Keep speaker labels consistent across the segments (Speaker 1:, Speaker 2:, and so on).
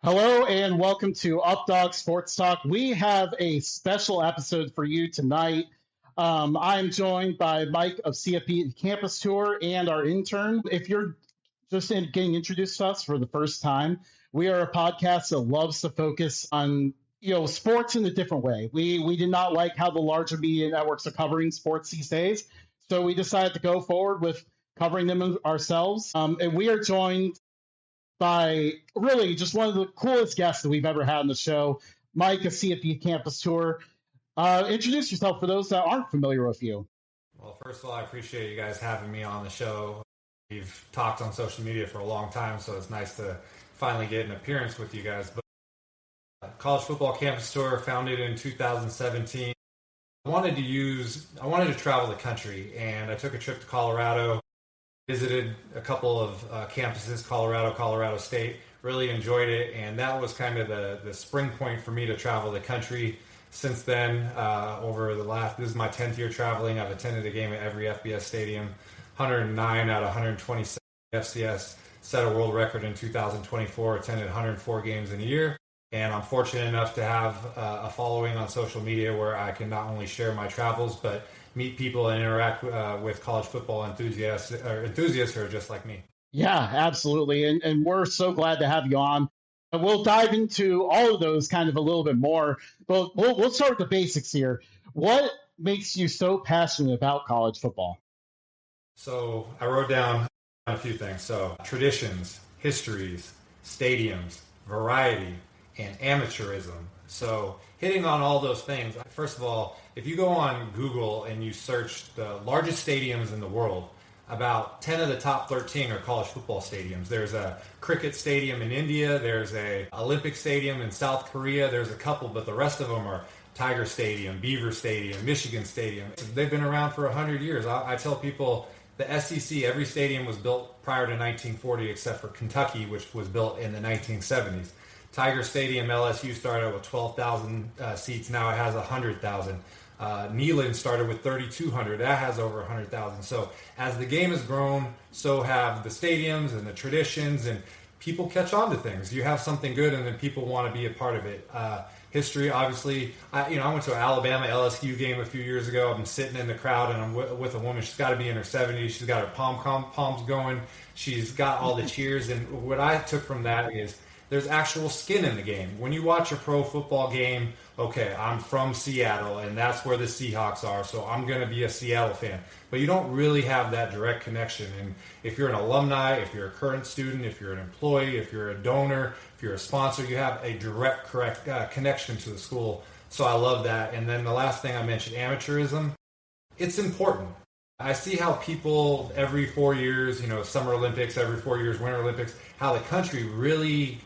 Speaker 1: Hello and welcome to Updog Sports Talk. We have a special episode for you tonight. I'm joined by Mike of CFB Campus Tour and our intern. If you're just getting introduced to us for the first time, we are a podcast that loves to focus on sports in a different way. We did not like how the larger media networks are covering sports these days, so we decided to go forward with covering them ourselves. And we are joined by really just one of the coolest guests that we've ever had on the show, Mike of CFB Campus Tour. Introduce yourself for those that aren't familiar with you.
Speaker 2: Well, first of all, I appreciate you guys having me on the show. We've talked on social media for a long time, so it's nice to finally get an appearance with you guys. But College Football Campus Tour, founded in 2017. I wanted to travel the country, and I took a trip to Colorado. Visited a couple of campuses, Colorado State, really enjoyed it, and that was kind of the spring point for me to travel the country. Since then, this is my 10th year traveling. I've attended a game at every FBS Stadium, 109 out of 127. FCS set a world record in 2024, attended 104 games in a year, and I'm fortunate enough to have a following on social media where I can not only share my travels, but meet people and interact with college football enthusiasts who are just like me.
Speaker 1: Yeah, absolutely. And we're so glad to have you on. We'll dive into all of those kind of a little bit more, but we'll start with the basics here. What makes you so passionate about college football?
Speaker 2: So I wrote down a few things. So traditions, histories, stadiums, variety, and amateurism. So hitting on all those things, first of all, if you go on Google and you search the largest stadiums in the world, about 10 of the top 13 are college football stadiums. There's a cricket stadium in India. There's a Olympic stadium in South Korea. There's a couple, but the rest of them are Tiger Stadium, Beaver Stadium, Michigan Stadium. They've been around for 100 years. I tell people the SEC, every stadium was built prior to 1940 except for Kentucky, which was built in the 1970s. Tiger Stadium, LSU started with 12,000 seats. Now it has 100,000. Neyland started with 3,200. That has over 100,000. So as the game has grown, so have the stadiums and the traditions, and people catch on to things. You have something good, and then people want to be a part of it. History, obviously. I went to an Alabama LSU game a few years ago. I'm sitting in the crowd, and I'm with a woman. She's got to be in her 70s. She's got her palms going. She's got all the cheers. And what I took from that is there's actual skin in the game. When you watch a pro football game, okay, I'm from Seattle, and that's where the Seahawks are, so I'm going to be a Seattle fan. But you don't really have that direct connection. And if you're an alumni, if you're a current student, if you're an employee, if you're a donor, if you're a sponsor, you have a direct connection to the school. So I love that. And then the last thing I mentioned, amateurism. It's important. I see how people every 4 years, Summer Olympics, every 4 years, Winter Olympics, how the country really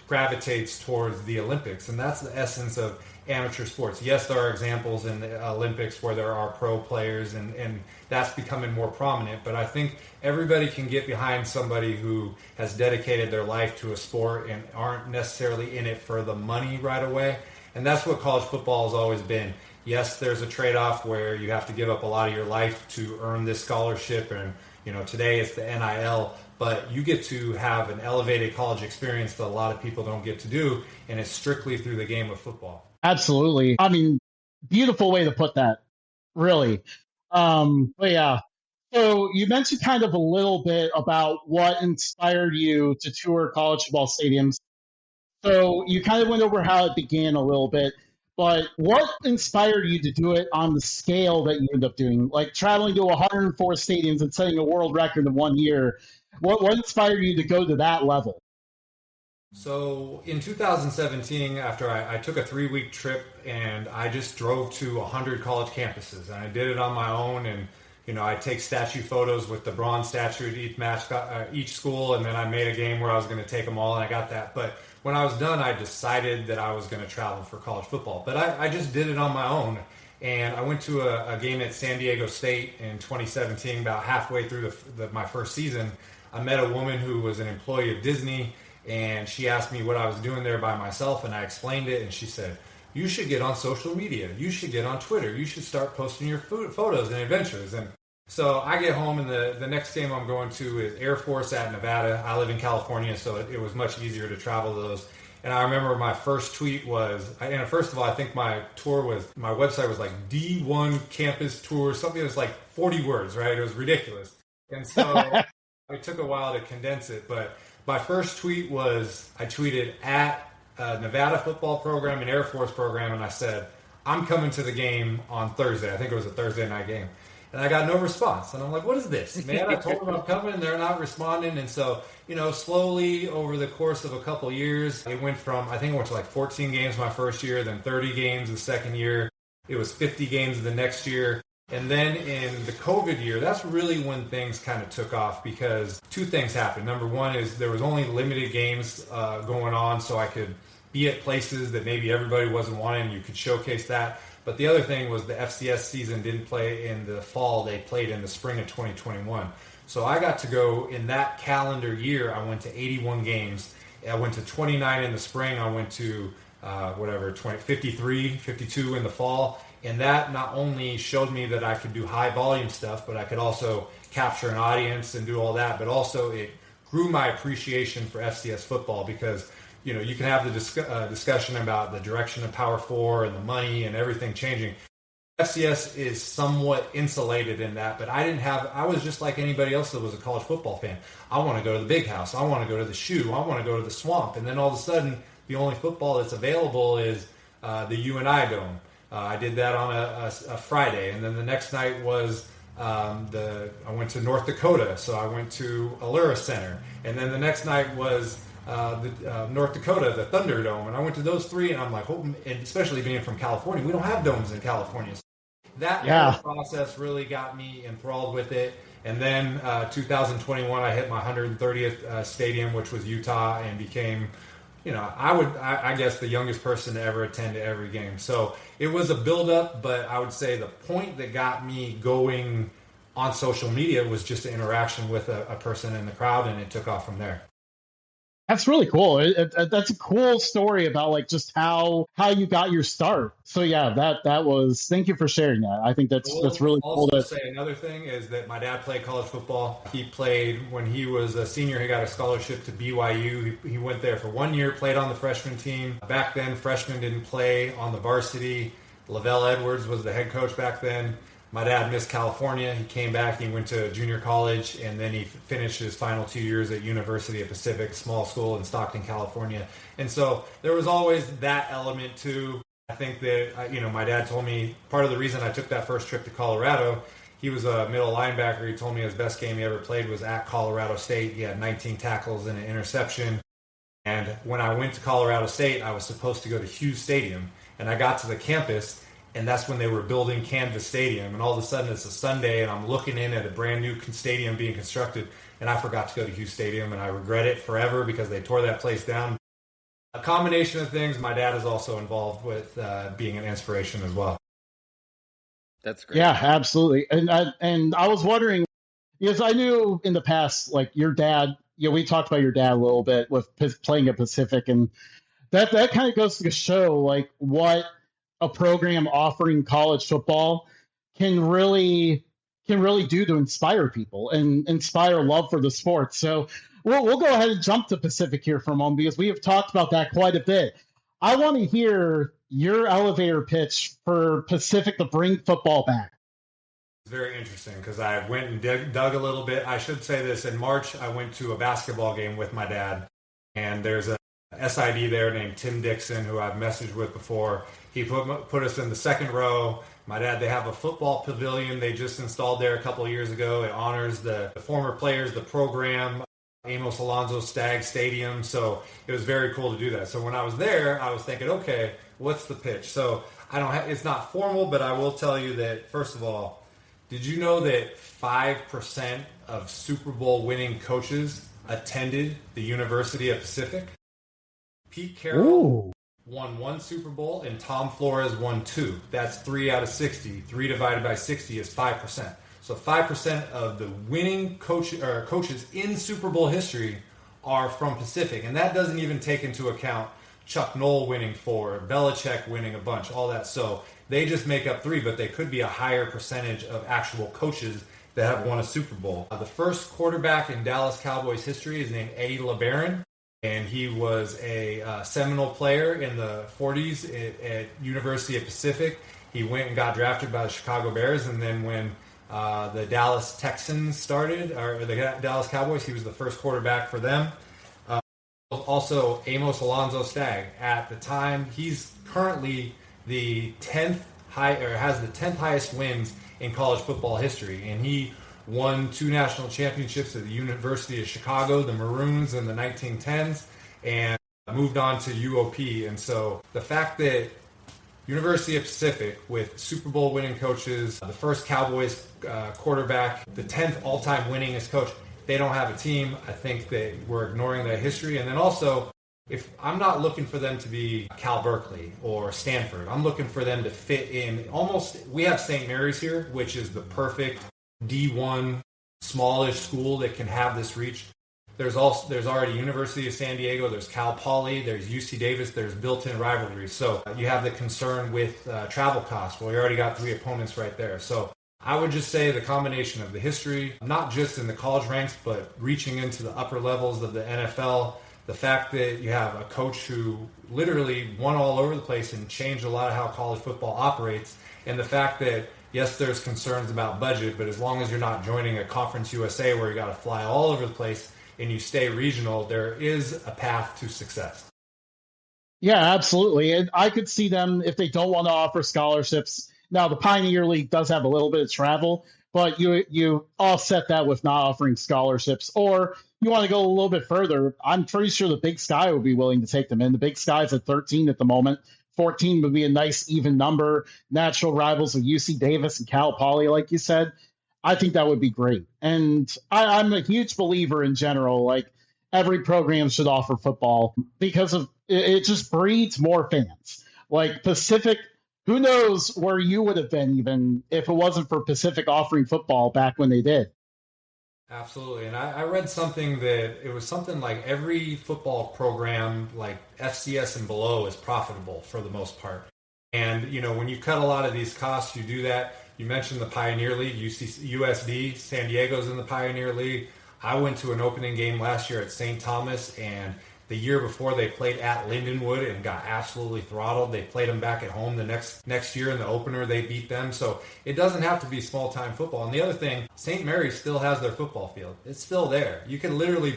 Speaker 2: gravitates towards the Olympics. And that's the essence of amateur sports. Yes, there are examples in the Olympics where there are pro players, and that's becoming more prominent. But I think everybody can get behind somebody who has dedicated their life to a sport and aren't necessarily in it for the money right away. And that's what college football has always been. Yes, there's a trade-off where you have to give up a lot of your life to earn this scholarship, and today it's the NIL, but you get to have an elevated college experience that a lot of people don't get to do, and it's strictly through the game of football.
Speaker 1: Absolutely. I mean, beautiful way to put that, really. But yeah, so you mentioned kind of a little bit about what inspired you to tour college football stadiums. So you kind of went over how it began a little bit. But what inspired you to do it on the scale that you end up doing? Like traveling to 104 stadiums and setting a world record in 1 year. What inspired you to go to that level?
Speaker 2: So in 2017, after I took a 3-week trip, and I just drove to 100 college campuses, and I did it on my own. And I take statue photos with the bronze statue at each school, and then I made a game where I was going to take them all, and I got that. But when I was done, I decided that I was going to travel for college football. But I just did it on my own, and I went to a game at San Diego State in 2017, about halfway through my first season. I met a woman who was an employee of Disney, and she asked me what I was doing there by myself, and I explained it, and she said, "You should get on social media. You should get on Twitter. You should start posting your photos and adventures." And so I get home, and the next game I'm going to is Air Force at Nevada. I live in California, so it was much easier to travel those. And I remember my first tweet was, and first of all, I think my website was like D1 Campus Tour, something that was like 40 words, right? It was ridiculous. And so it took a while to condense it. But my first tweet was, I tweeted at Nevada football program and Air Force program, and I said, I'm coming to the game on Thursday. I think it was a Thursday night game. And I got no response. And I'm like, what is this? Man, I told them I'm coming, and they're not responding. And so, slowly over the course of a couple of years, it went from, I think it went to like 14 games my first year, then 30 games the second year. It was 50 games the next year. And then in the COVID year, that's really when things kind of took off, because two things happened. Number one is there was only limited games going on, so I could be at places that maybe everybody wasn't wanting. You could showcase that. But the other thing was the FCS season didn't play in the fall. They played in the spring of 2021. So I got to go in that calendar year. I went to 81 games. I went to 29 in the spring. I went to 53, 52 in the fall. And that not only showed me that I could do high volume stuff, but I could also capture an audience and do all that. But also it grew my appreciation for FCS football, because you can have the discussion about the direction of Power 4 and the money and everything changing. FCS is somewhat insulated in that, but I was just like anybody else that was a college football fan. I want to go to the Big House. I want to go to the Shoe. I want to go to the Swamp. And then all of a sudden, the only football that's available is the UNI Dome. I did that on a Friday. And then the next night was I went to North Dakota, so I went to Allura Center. And then the next night was North Dakota, the Thunderdome, and I went to those three, and I'm like, and especially being from California, we don't have domes in California. So that whole process really got me enthralled with it. And then 2021, I hit my 130th stadium, which was Utah, and became, I guess the youngest person to ever attend to every game. So it was a build-up, but I would say the point that got me going on social media was just an interaction with a person in the crowd, and it took off from there.
Speaker 1: That's really cool. That's a cool story about like just how you got your start. So yeah, that was. Thank you for sharing that. I think that's really cool.
Speaker 2: To say another thing is that my dad played college football. He played when he was a senior. He got a scholarship to BYU. He went there for 1 year, played on the freshman team. Back then, freshmen didn't play on the varsity. Lavelle Edwards was the head coach back then. My dad missed California. He came back. He went to junior college, and then he finished his final 2 years at University of Pacific, small school in Stockton, California. And so there was always that element too. I think that, my dad told me part of the reason I took that first trip to Colorado, he was a middle linebacker. He told me his best game he ever played was at Colorado State. He had 19 tackles and an interception. And when I went to Colorado State, I was supposed to go to Hughes Stadium, and I got to the campus, and that's when they were building Canvas Stadium. And all of a sudden it's a Sunday, and I'm looking in at a brand new stadium being constructed, and I forgot to go to Hughes Stadium, and I regret it forever because they tore that place down. A combination of things. My dad is also involved with being an inspiration as well.
Speaker 3: That's great.
Speaker 1: Yeah, absolutely. And I was wondering, because I knew in the past, like your dad, we talked about your dad a little bit with playing at Pacific, and that kind of goes to show like what a program offering college football can really do to inspire people and inspire love for the sport. So we'll go ahead and jump to Pacific here for a moment, because we have talked about that quite a bit. I want to hear your elevator pitch for Pacific to bring football back.
Speaker 2: It's very interesting because I went and dug a little bit. I should say this. In March, I went to a basketball game with my dad, and there's a SID there named Tim Dixon, who I've messaged with before. He put us in the second row. My dad, they have a football pavilion they just installed there a couple of years ago. It honors the former players, the program, Amos Alonzo Stagg Stadium. So it was very cool to do that. So when I was there, I was thinking, okay, what's the pitch? So it's not formal, but I will tell you that, first of all, did you know that 5% of Super Bowl winning coaches attended the University of Pacific? Pete Carroll won 1 Super Bowl, and Tom Flores won 2. That's 3 out of 60. 3 divided by 60 is 5%. So 5% of the winning coaches in Super Bowl history are from Pacific. And that doesn't even take into account Chuck Noll winning 4, Belichick winning a bunch, all that. So they just make up 3, but they could be a higher percentage of actual coaches that have won a Super Bowl. The first quarterback in Dallas Cowboys history is named Eddie LeBaron. and he was a seminal player in the 40s at University of Pacific. He went and got drafted by the Chicago Bears, and then when the Dallas Texans started, or the Dallas Cowboys, he was the first quarterback for them. Also, Amos Alonzo Stagg. At the time, he's currently the 10th has the 10th highest wins in college football history, and he won 2 national championships at the University of Chicago, the Maroons, in the 1910s, and moved on to UOP. And so the fact that University of Pacific, with Super Bowl winning coaches, the first Cowboys quarterback, the 10th all-time winningest coach, they don't have a team. I think that we're ignoring that history. And then also, if I'm not looking for them to be Cal Berkeley or Stanford, I'm looking for them to fit in we have St. Mary's here, which is the perfect D1 smallish school that can have this reach. There's already University of San Diego, there's Cal Poly, there's UC Davis, there's built-in rivalry. So you have the concern with travel costs. Well, you already got 3 opponents right there. So I would just say the combination of the history, not just in the college ranks, but reaching into the upper levels of the NFL, the fact that you have a coach who literally won all over the place and changed a lot of how college football operates, and the fact that, yes, there's concerns about budget, but as long as you're not joining a Conference USA where you got to fly all over the place and you stay regional, there is a path to success.
Speaker 1: Yeah, absolutely. And I could see them, if they don't want to offer scholarships. Now, the Pioneer League does have a little bit of travel, but you offset that with not offering scholarships. Or you want to go a little bit further, I'm pretty sure the Big Sky would be willing to take them in. The Big Sky's at 13 at the moment. 14 would be a nice even number. Natural rivals of UC Davis and Cal Poly, like you said. I think that would be great. And I'm a huge believer in general, like every program should offer football because of it just breeds more fans. Like Pacific, who knows where you would have been even if it wasn't for Pacific offering football back when they did.
Speaker 2: Absolutely. And I read something that it was something like every football program, like FCS and below, is profitable for the most part. And, when you cut a lot of these costs, you do that. You mentioned the Pioneer League, USD, San Diego's in the Pioneer League. I went to an opening game last year at St. Thomas, and the year before they played at Lindenwood and got absolutely throttled. They played them back at home the next year in the opener. They beat them. So it doesn't have to be small-time football. And the other thing, St. Mary's still has their football field. It's still there. You can literally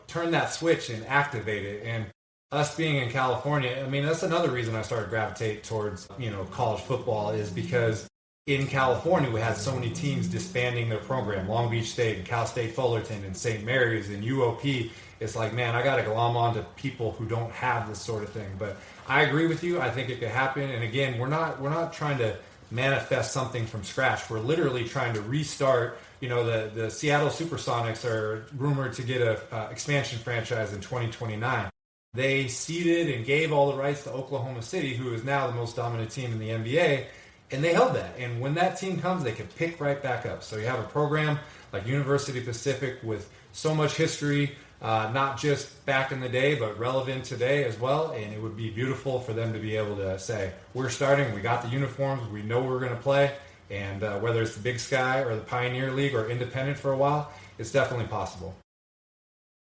Speaker 2: turn that switch and activate it. And us being in California, I mean, that's another reason I started gravitate towards, college football, is because in California, we had so many teams disbanding their program. Long Beach State and Cal State Fullerton and St. Mary's and UOP. It's like, man, I got to glom on to people who don't have this sort of thing. But I agree with you. I think it could happen. And again, we're not trying to manifest something from scratch. We're literally trying to restart. The Seattle Supersonics are rumored to get a expansion franchise in 2029. They ceded and gave all the rights to Oklahoma City, who is now the most dominant team in the NBA. And they held that. And when that team comes, they can pick right back up. So you have a program like University Pacific with so much history, not just back in the day, but relevant today as well. And it would be beautiful for them to be able to say, we're starting, we got the uniforms, we know we're going to play. And whether it's the Big Sky or the Pioneer League or independent for a while, it's definitely possible.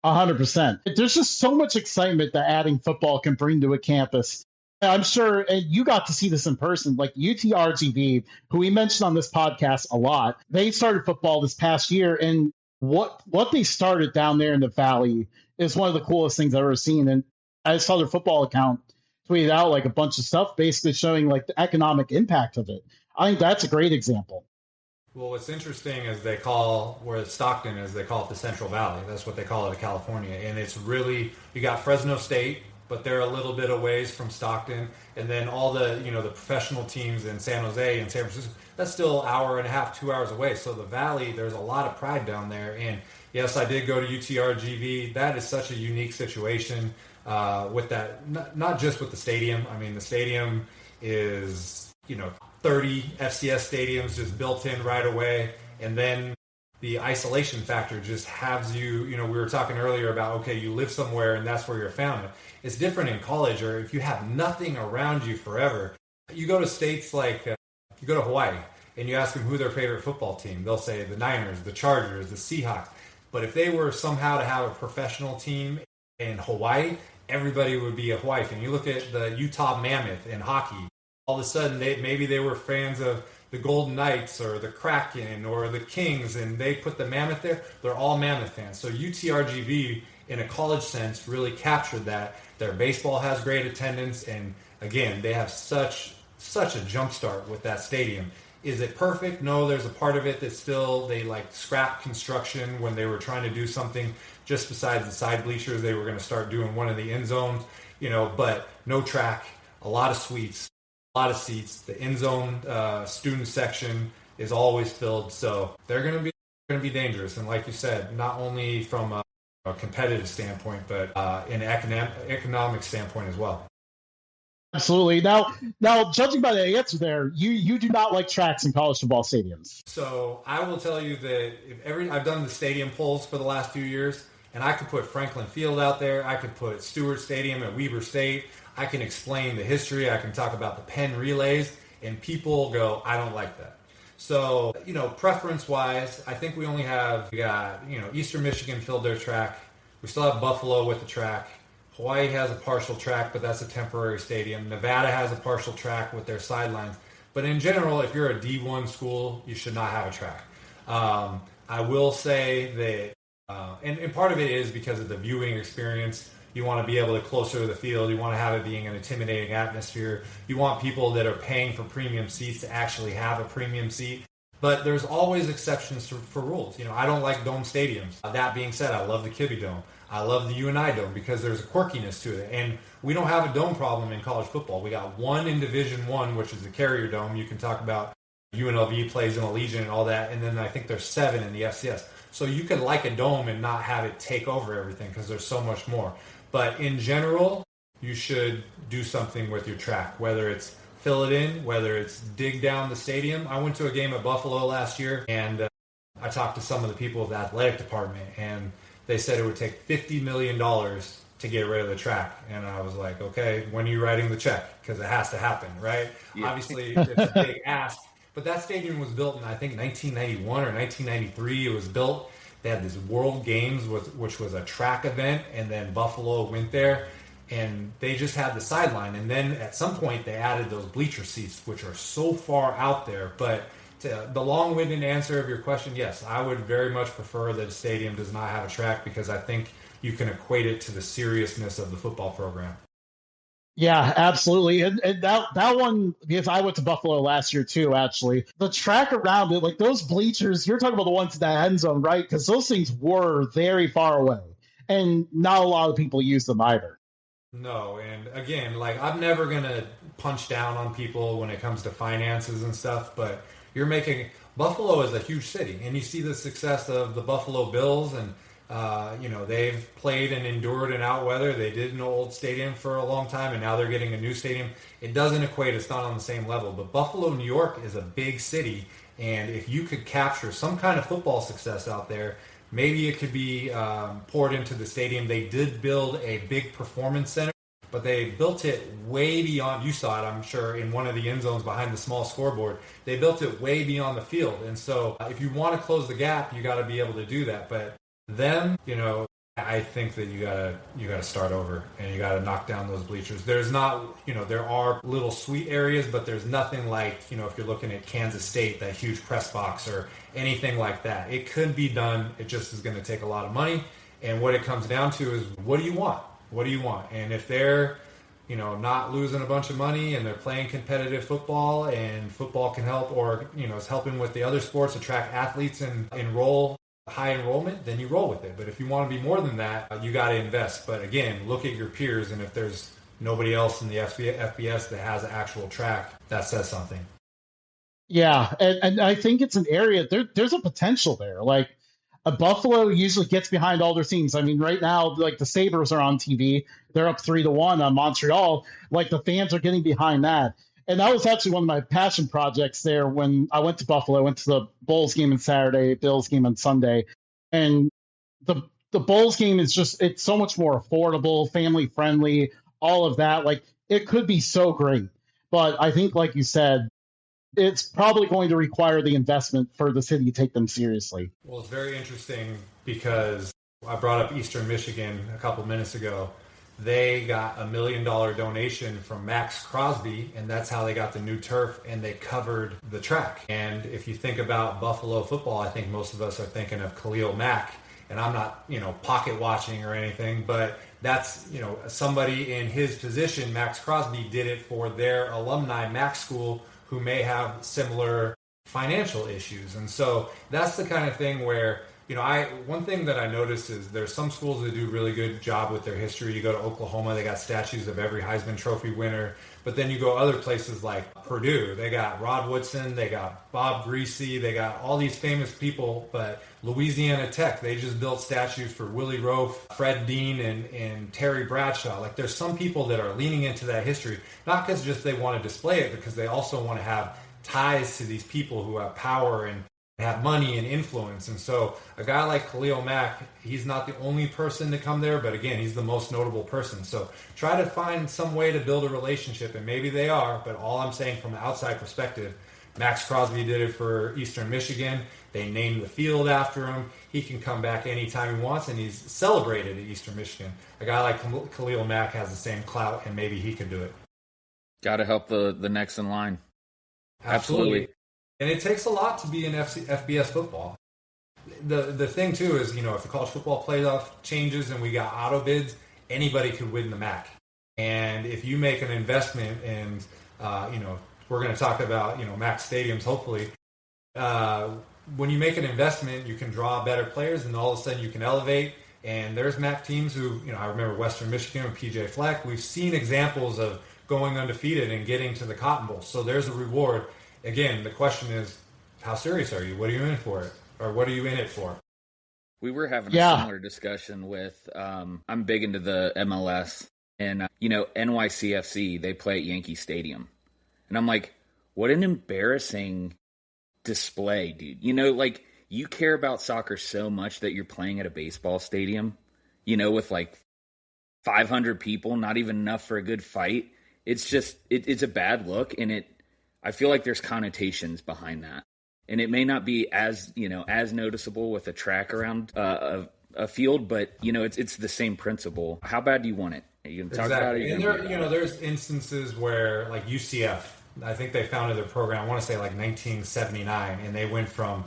Speaker 1: 100%. There's just so much excitement that adding football can bring to a campus. I'm sure, and you got to see this in person, like UTRGV, who we mentioned on this podcast a lot. They started football this past year, and what they started down there in the Valley is one of the coolest things I've ever seen. And I saw their football account tweeted out like a bunch of stuff basically showing like the economic impact of it. I think that's a great example.
Speaker 2: Well, what's interesting is they call Stockton is they call it the Central Valley. That's what they call it in California. And it's really, you got Fresno State, but they're a little bit of ways from Stockton. And then all the, the professional teams in San Jose and San Francisco, that's still an hour and a half, 2 hours away. So the Valley, there's a lot of pride down there. And yes, I did go to UTRGV. That is such a unique situation with that, not just with the stadium. I mean, the stadium is, 30 FCS stadiums just built in right away. And then the isolation factor just has you, we were talking earlier about, okay, you live somewhere and that's where you're found. It's different in college, or if you have nothing around you forever. You go to states like, you go to Hawaii and you ask them who their favorite football team. They'll say the Niners, the Chargers, the Seahawks. But if they were somehow to have a professional team in Hawaii, everybody would be a Hawaii fan. You look at the Utah Mammoth in hockey, all of a sudden maybe they were fans of the Golden Knights or the Kraken or the Kings, and they put the Mammoth there. They're all Mammoth fans. So UTRGV, in a college sense, really captured that. Their baseball has great attendance, and again, they have such a jump start with that stadium. Is it perfect? No, there's a part of it that still they like scrapped construction when they were trying to do something just besides the side bleachers. They were going to start doing one of the end zones, but no track, a lot of suites, a lot of seats. The end zone student section is always filled, so they're going to be dangerous. And like you said, not only from a competitive standpoint, but in an economic standpoint as well.
Speaker 1: Absolutely. Now, judging by the answer there, you do not like tracks in college football stadiums.
Speaker 2: So I will tell you that I've done the stadium polls for the last few years, and I could put Franklin Field out there. I could put Stewart Stadium at Weber State. I can explain the history. I can talk about the Penn relays, and people go, I don't like that. So, preference-wise, I think we got Eastern Michigan filled their track. We still have Buffalo with the track. Hawaii has a partial track, but that's a temporary stadium. Nevada has a partial track with their sidelines. But in general, if you're a D1 school, you should not have a track. I will say that, and part of it is because of the viewing experience. You want to be able to closer to the field. You want to have it being an intimidating atmosphere. You want people that are paying for premium seats to actually have a premium seat. But there's always exceptions for rules. I don't like dome stadiums. That being said, I love the Kibbe Dome. I love the UNI Dome because there's a quirkiness to it. And we don't have a dome problem in college football. We got one in Division I, which is the Carrier Dome. You can talk about UNLV plays in Allegiant and all that. And then I think there's 7 in the FCS. So you can like a dome and not have it take over everything because there's so much more. But in general, you should do something with your track, whether it's fill it in, whether it's dig down the stadium. I went to a game at Buffalo last year, and I talked to some of the people of the athletic department, and they said it would take $50 million to get rid of the track. And I was like, okay, when are you writing the check? Because it has to happen, right? Yeah. Obviously, it's a big ask. But that stadium was built in, I think, 1991 or 1993. It was built. They had this World Games, which was a track event, and then Buffalo went there, and they just had the sideline. And then at some point, they added those bleacher seats, which are so far out there. But to the long-winded answer of your question, yes, I would very much prefer that a stadium does not have a track because I think you can equate it to the seriousness of the football program.
Speaker 1: Yeah, absolutely. And that one, because I went to Buffalo last year too, actually. The track around it, like those bleachers, you're talking about the ones in that end zone, right? Because those things were very far away. And not a lot of people use them either.
Speaker 2: No, and again, like I'm never going to punch down on people when it comes to finances and stuff, but Buffalo is a huge city, and you see the success of the Buffalo Bills, and they've played and endured in out weather. They did an old stadium for a long time, and now they're getting a new stadium. It doesn't equate. It's not on the same level. But Buffalo, New York is a big city, and if you could capture some kind of football success out there, maybe it could be poured into the stadium. They did build a big performance center, but they built it way beyond. You saw it, I'm sure, in one of the end zones behind the small scoreboard. They built it way beyond the field. And so if you want to close the gap, you got to be able to do that. But I think that you gotta start over and you gotta knock down those bleachers. There's not, there are little sweet areas, but there's nothing like, if you're looking at Kansas State, that huge press box or anything like that. It could be done. It just is going to take a lot of money. And what it comes down to is, what do you want? What do you want? And if they're, not losing a bunch of money and they're playing competitive football and football can help, or, is helping with the other sports, attract athletes and enroll high enrollment, then you roll with it. But if you want to be more than that, you got to invest. But again, look at your peers, and if there's nobody else in the FBS that has an actual track, that says something.
Speaker 1: Yeah, and I think it's an area, there's a potential there. Like, Buffalo usually gets behind all their teams. I mean, right now, like the Sabres are on TV. They're up 3-1 on Montreal. Like, the fans are getting behind that. And that was actually one of my passion projects there when I went to Buffalo. I went to the Bulls game on Saturday, Bills game on Sunday. And the Bulls game is it's so much more affordable, family friendly, all of that. Like, it could be so great. But I think, like you said, it's probably going to require the investment for the city to take them seriously.
Speaker 2: Well, it's very interesting because I brought up Eastern Michigan a couple minutes ago. They got $1 million donation from Max Crosby, and that's how they got the new turf, and they covered the track. And if you think about Buffalo football, I think most of us are thinking of Khalil Mack, and I'm not, pocket watching or anything, but that's, somebody in his position. Max Crosby did it for their alumni, Max School, who may have similar financial issues. And so that's the kind of thing where, one thing that I noticed is there's some schools that do a really good job with their history. You go to Oklahoma, they got statues of every Heisman Trophy winner. But then you go other places like Purdue, they got Rod Woodson, they got Bob Greasy, they got all these famous people. But Louisiana Tech, they just built statues for Willie Roaf, Fred Dean, and Terry Bradshaw. Like, there's some people that are leaning into that history, not because just they want to display it, because they also want to have ties to these people who have power and have money and influence. And so a guy like Khalil Mack, he's not the only person to come there, but again, he's the most notable person. So try to find some way to build a relationship, and maybe they are, but all I'm saying from an outside perspective, Max Crosby did it for Eastern Michigan. They named the field after him. He can come back anytime he wants, and he's celebrated at Eastern Michigan. A guy like Khalil Mack has the same clout, and maybe he could do it.
Speaker 3: Got to help the next in line. Absolutely.
Speaker 2: And it takes a lot to be in FBS football. The thing, too, is, if the college football playoff changes and we got auto bids, anybody could win the MAC. And if you make an investment in, we're going to talk about, MAC stadiums, hopefully. When you make an investment, you can draw better players, and all of a sudden you can elevate. And there's MAC teams who, I remember Western Michigan and PJ Fleck. We've seen examples of going undefeated and getting to the Cotton Bowl. So there's a reward. Again, the question is, how serious are you? What are you in for it? Or what are you in it for?
Speaker 3: We were having a similar discussion with, I'm big into the MLS, and, NYCFC, they play at Yankee Stadium. And I'm like, what an embarrassing display, dude. You care about soccer so much that you're playing at a baseball stadium, with like 500 people, not even enough for a good fight. It's just, it's a bad look, and I feel like there's connotations behind that. And it may not be as noticeable with a track around a field, but, it's the same principle. How bad do you want it? Are you going to talk about it?
Speaker 2: And there's instances where, like UCF, I think they founded their program, I want to say like 1979, and they went from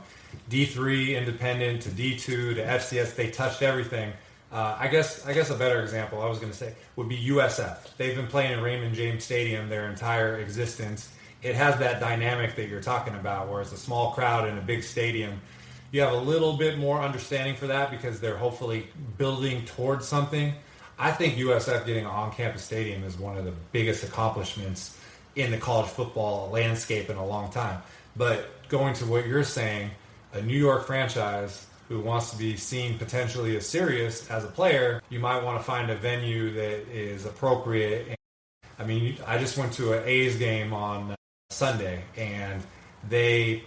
Speaker 2: D3 independent to D2 to FCS. They touched everything. I guess a better example I was going to say would be USF. They've been playing in Raymond James Stadium their entire existence. It has that dynamic that you're talking about, where it's a small crowd in a big stadium. You have a little bit more understanding for that because they're hopefully building towards something. I think USF getting an on-campus stadium is one of the biggest accomplishments in the college football landscape in a long time. But going to what you're saying, a New York franchise who wants to be seen potentially as serious as a player, you might want to find a venue that is appropriate. I mean, I just went to an A's game on Sunday, and they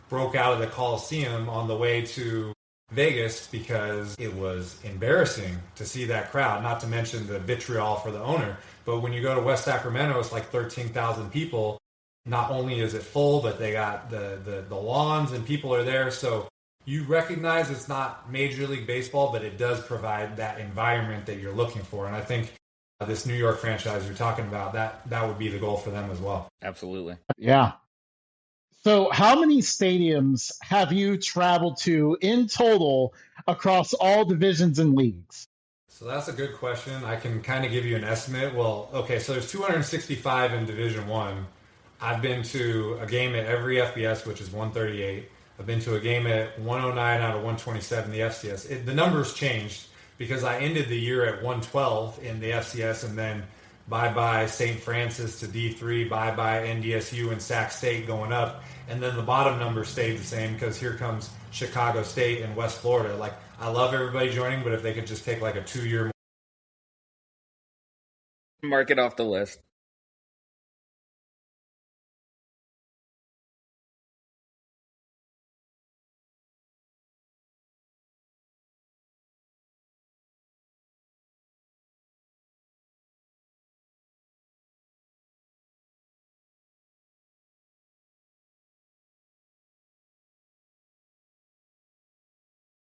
Speaker 2: broke out of the Coliseum on the way to Vegas because it was embarrassing to see that crowd, not to mention the vitriol for the owner. But when you go to West Sacramento, it's like 13,000 people. Not only is it full, but they got the lawns and people are there. So you recognize it's not Major League Baseball, but it does provide that environment that you're looking for. And I think this New York franchise you're talking about, that would be the goal for them as well.
Speaker 3: Absolutely.
Speaker 1: Yeah. So how many stadiums have you traveled to in total across all divisions and leagues?
Speaker 2: So that's a good question. I can kind of give you an estimate. Well, okay, so there's 265 in Division One. I've been to a game at every FBS, which is 138. I've been to a game at 109 out of 127, the FCS. The numbers changed because I ended the year at 112 in the FCS, and then bye-bye St. Francis to D3, bye-bye NDSU and Sac State going up. And then the bottom number stayed the same because here comes Chicago State and West Florida. Like, I love everybody joining, but if they could just take like a 2-year
Speaker 3: mark it off the list.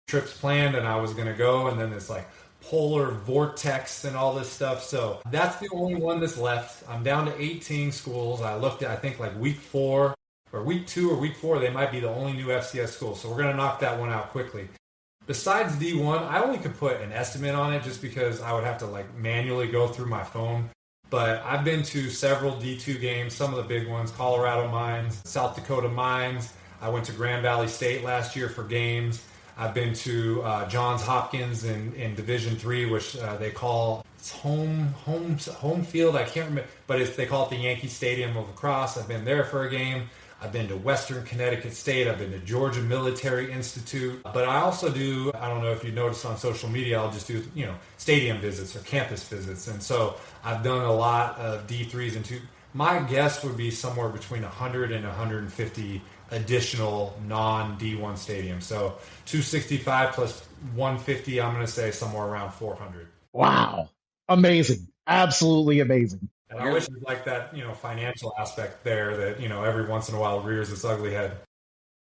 Speaker 2: trips planned and I was going to go, and then it's like polar vortex and all this stuff. So that's the only one that's left. I'm down to 18 schools. I looked at, I think like week 4 or week 2 or week 4, they might be the only new FCS schools. So we're going to knock that one out quickly. Besides D1, I only could put an estimate on it just because I would have to like manually go through my phone. But I've been to several D2 games, some of the big ones, Colorado Mines, South Dakota Mines. I went to Grand Valley State last year for games. I've been to Johns Hopkins in Division III, which they call it's home field. I can't remember, but they call it the Yankee Stadium of Lacrosse. I've been there for a game. I've been to Western Connecticut State. I've been to Georgia Military Institute. But I also do, I don't know if you noticed on social media, I'll just do, stadium visits or campus visits. And so I've done a lot of D3s and 2. My guess would be somewhere between 100 and 150 additional non-D1 stadiums. So 265 plus 150, I'm going to say somewhere around 400.
Speaker 1: Wow. Amazing. Absolutely amazing.
Speaker 2: And I wish it was like that, financial aspect there that, every once in a while rears its ugly head.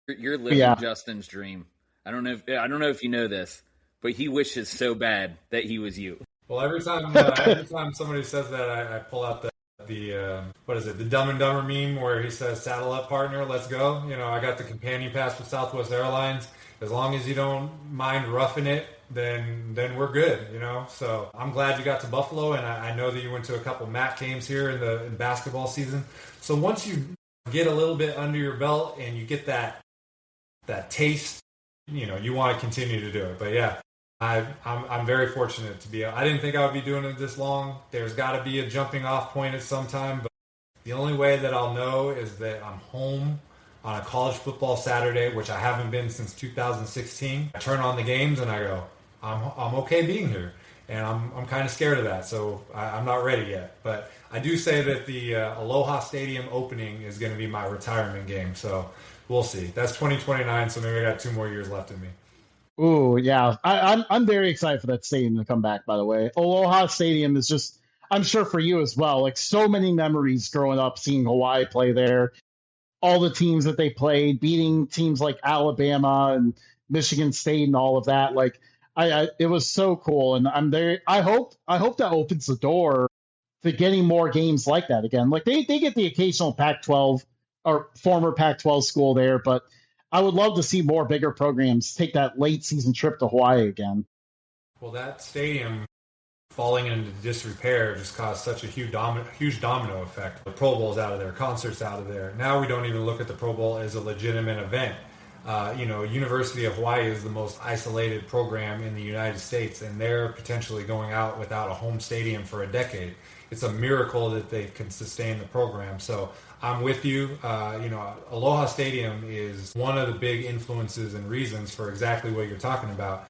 Speaker 3: You're living Justin's dream. I don't know if you know this, but he wishes so bad that he was you.
Speaker 2: Well, every time somebody says that, I pull out the what is it? The Dumb and Dumber meme where he says, "Saddle up, partner, let's go." I got the companion pass with Southwest Airlines. As long as you don't mind roughing it, then we're good, So I'm glad you got to Buffalo, and I know that you went to a couple MAC games here in basketball season. So once you get a little bit under your belt and you get that taste, you want to continue to do it. But yeah, I'm very fortunate to be. I didn't think I would be doing it this long. There's got to be a jumping off point at some time, but the only way that I'll know is that I'm home on a college football Saturday, which I haven't been since 2016. I turn on the games and I go, I'm okay being here, and I'm kind of scared of that, so I'm not ready yet. But I do say that the Aloha Stadium opening is going to be my retirement game, so we'll see. That's 2029, so maybe I got 2 more years left in me.
Speaker 1: Ooh, yeah. I'm very excited for that stadium to come back, by the way. Aloha Stadium is just, I'm sure for you as well, like so many memories growing up seeing Hawaii play there. All the teams that they played, beating teams like Alabama and Michigan State and all of that. Like, it was so cool. And I'm there. I hope that opens the door to getting more games like that again. Like they get the occasional Pac-12 or former Pac-12 school there, but I would love to see more bigger programs take that late season trip to Hawaii again.
Speaker 2: Well, that stadium falling into disrepair just caused such a huge domino effect. The Pro Bowl's out of there, concerts out of there. Now we don't even look at the Pro Bowl as a legitimate event. University of Hawaii is the most isolated program in the United States, and they're potentially going out without a home stadium for a decade. It's a miracle that they can sustain the program. So I'm with you. Aloha Stadium is one of the big influences and reasons for exactly what you're talking about.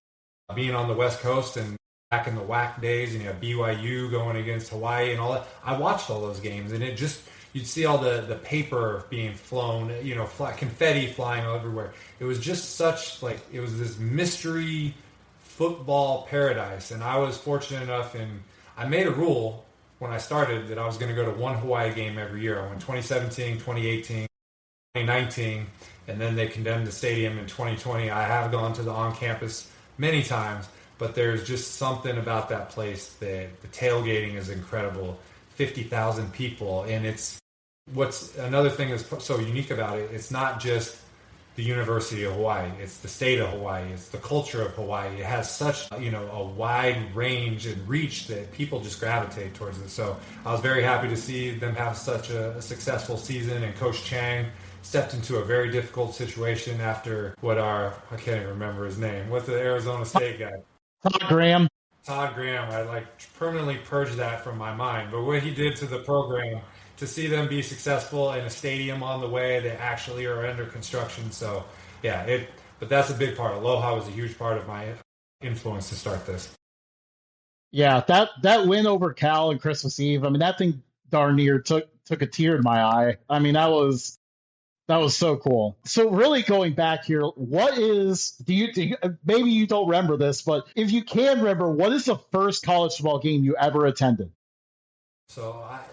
Speaker 2: Being on the West Coast and back in the WAC days, and you have BYU going against Hawaii and all that. I watched all those games, and you'd see all the paper being flown, confetti flying everywhere. It was just it was this mystery football paradise. And I was fortunate enough, and I made a rule when I started that I was going to go to one Hawaii game every year. I went 2017, 2018, 2019, and then they condemned the stadium in 2020. I have gone to the on-campus many times, but there's just something about that place that the tailgating is incredible. 50,000 people, and what's another thing that's so unique about it. It's not just the University of Hawaii; it's the state of Hawaii. It's the culture of Hawaii. It has such a wide range and reach that people just gravitate towards it. So I was very happy to see them have such a successful season, and Coach Chang stepped into a very difficult situation after I can't even remember his name. What's the Arizona State guy? Todd Graham. I permanently purged that from my mind. But what he did to the program, to see them be successful in a stadium on the way that actually are under construction. So yeah, but that's a big part. Aloha was a huge part of my influence to start this.
Speaker 1: Yeah, that win over Cal on Christmas Eve, I mean, that thing darn near took a tear in my eye. I mean, that was so cool. So really going back here, do you maybe you don't remember this, but if you can remember, what is the first college football game you ever attended?
Speaker 2: So I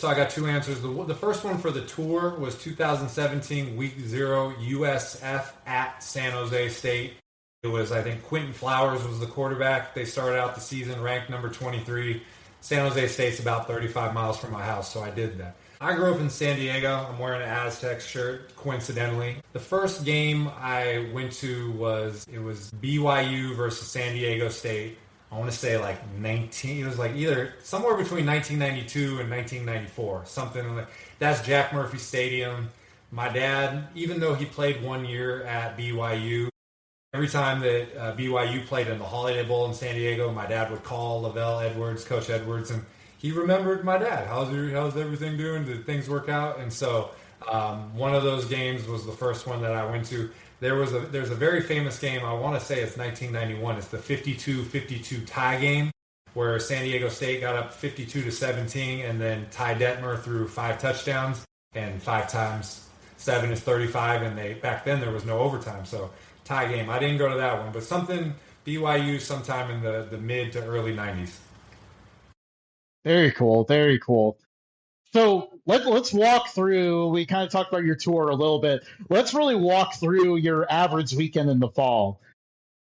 Speaker 2: got 2 answers. The first one for the tour was 2017 Week 0 USF at San Jose State. It was, I think, Quentin Flowers was the quarterback. They started out the season ranked number 23. San Jose State's about 35 miles from my house, so I did that. I grew up in San Diego. I'm wearing an Aztecs shirt, coincidentally. The first game I went to was BYU versus San Diego State. I want to say it was like either somewhere between 1992 and 1994, something like that's Jack Murphy Stadium. My dad, even though he played 1 year at BYU, every time that BYU played in the Holiday Bowl in San Diego, my dad would call Lavelle Edwards, Coach Edwards, and he remembered my dad. How's everything doing? Did things work out? And so one of those games was the first one that I went to. There's a very famous game. I want to say it's 1991. It's the 52-52 tie game where San Diego State got up 52-17, and then Ty Detmer threw 5 touchdowns, and 5 times 7 is 35, and back then there was no overtime, so tie game. I didn't go to that one, but something BYU sometime in the mid to early 90s.
Speaker 1: Very cool. Very cool. So let's walk through. We kind of talked about your tour a little bit. Let's really walk through your average weekend in the fall.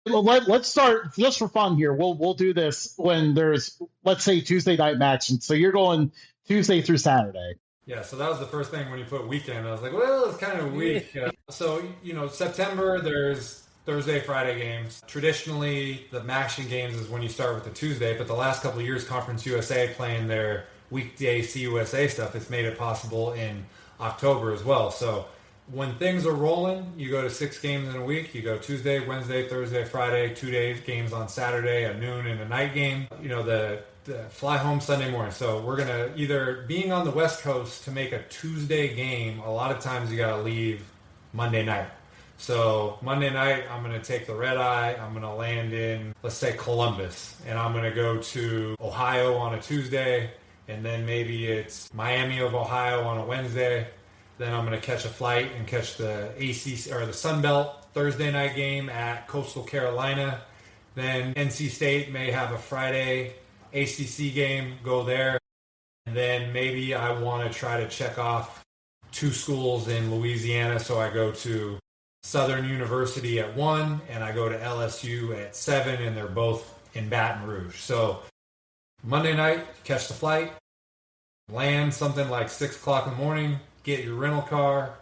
Speaker 1: Let's start just for fun here. We'll do this when there's, let's say, Tuesday night match. And so you're going Tuesday through Saturday.
Speaker 2: Yeah, so that was the first thing when you put weekend. I was like, well, it's kind of weak. So, September, there's Thursday, Friday games. Traditionally, the MACtion games is when you start with the Tuesday, but the last couple of years, Conference USA playing their weekday CUSA stuff, it's made it possible in October as well. So when things are rolling, you go to 6 games in a week. You go Tuesday, Wednesday, Thursday, Friday, 2 days games on Saturday, a noon and a night game. The fly home Sunday morning. So we're going to either, being on the West Coast, to make a Tuesday game, a lot of times you got to leave Monday night. So Monday night, I'm going to take the red eye. I'm going to land in, let's say, Columbus. And I'm going to go to Ohio on a Tuesday. And then maybe it's Miami of Ohio on a Wednesday. Then I'm going to catch a flight and catch the ACC or the Sun Belt Thursday night game at Coastal Carolina. Then NC State may have a Friday ACC game, go there. And then maybe I want to try to check off 2 schools in Louisiana. So I go to Southern University at 1 and I go to LSU at 7, and they're both in Baton Rouge. So Monday night, catch the flight, land something like 6 o'clock in the morning, get your rental car.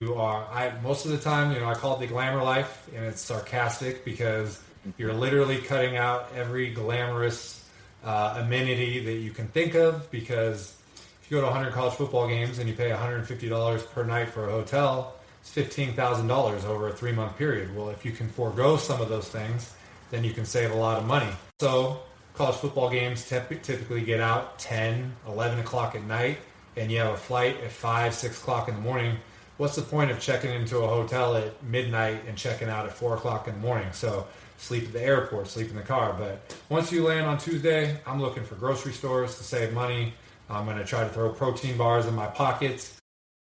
Speaker 2: Most of the time, I call it the glamour life, and it's sarcastic because you're literally cutting out every glamorous amenity that you can think of, because if you go to 100 college football games and you pay $150 per night for a hotel, it's $15,000 over a 3-month period. Well, if you can forego some of those things, then you can save a lot of money. So college football games typically get out 10, 11 o'clock at night, and you have a flight at 5, 6 o'clock in the morning. What's the point of checking into a hotel at midnight and checking out at 4 o'clock in the morning? So sleep at the airport, sleep in the car. But once you land on Tuesday, I'm looking for grocery stores to save money. I'm going to try to throw protein bars in my pockets.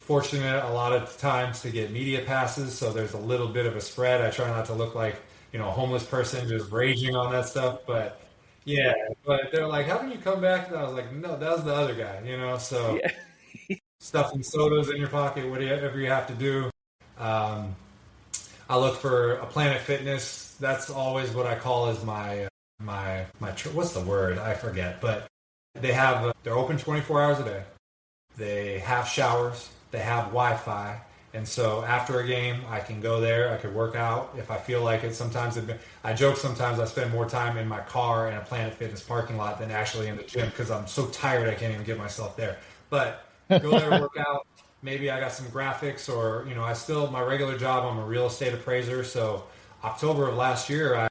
Speaker 2: Fortunate a lot of times to get media passes, so there's a little bit of a spread. I try not to look like, a homeless person just raging on that stuff. But yeah, but they're like, haven't you come back? And I was like, no, that was the other guy, so yeah. Stuffing sodas in your pocket, whatever you have to do. I look for a Planet Fitness. That's always what I call as my what's the word? I forget. But they're open 24 hours a day. They have showers. They have Wi-Fi. And so after a game, I can go there. I could work out if I feel like it. Sometimes I joke sometimes I spend more time in my car in a Planet Fitness parking lot than actually in the gym because I'm so tired I can't even get myself there. But go there, work out. Maybe I got some graphics, or, my regular job, I'm a real estate appraiser. So October of last year, I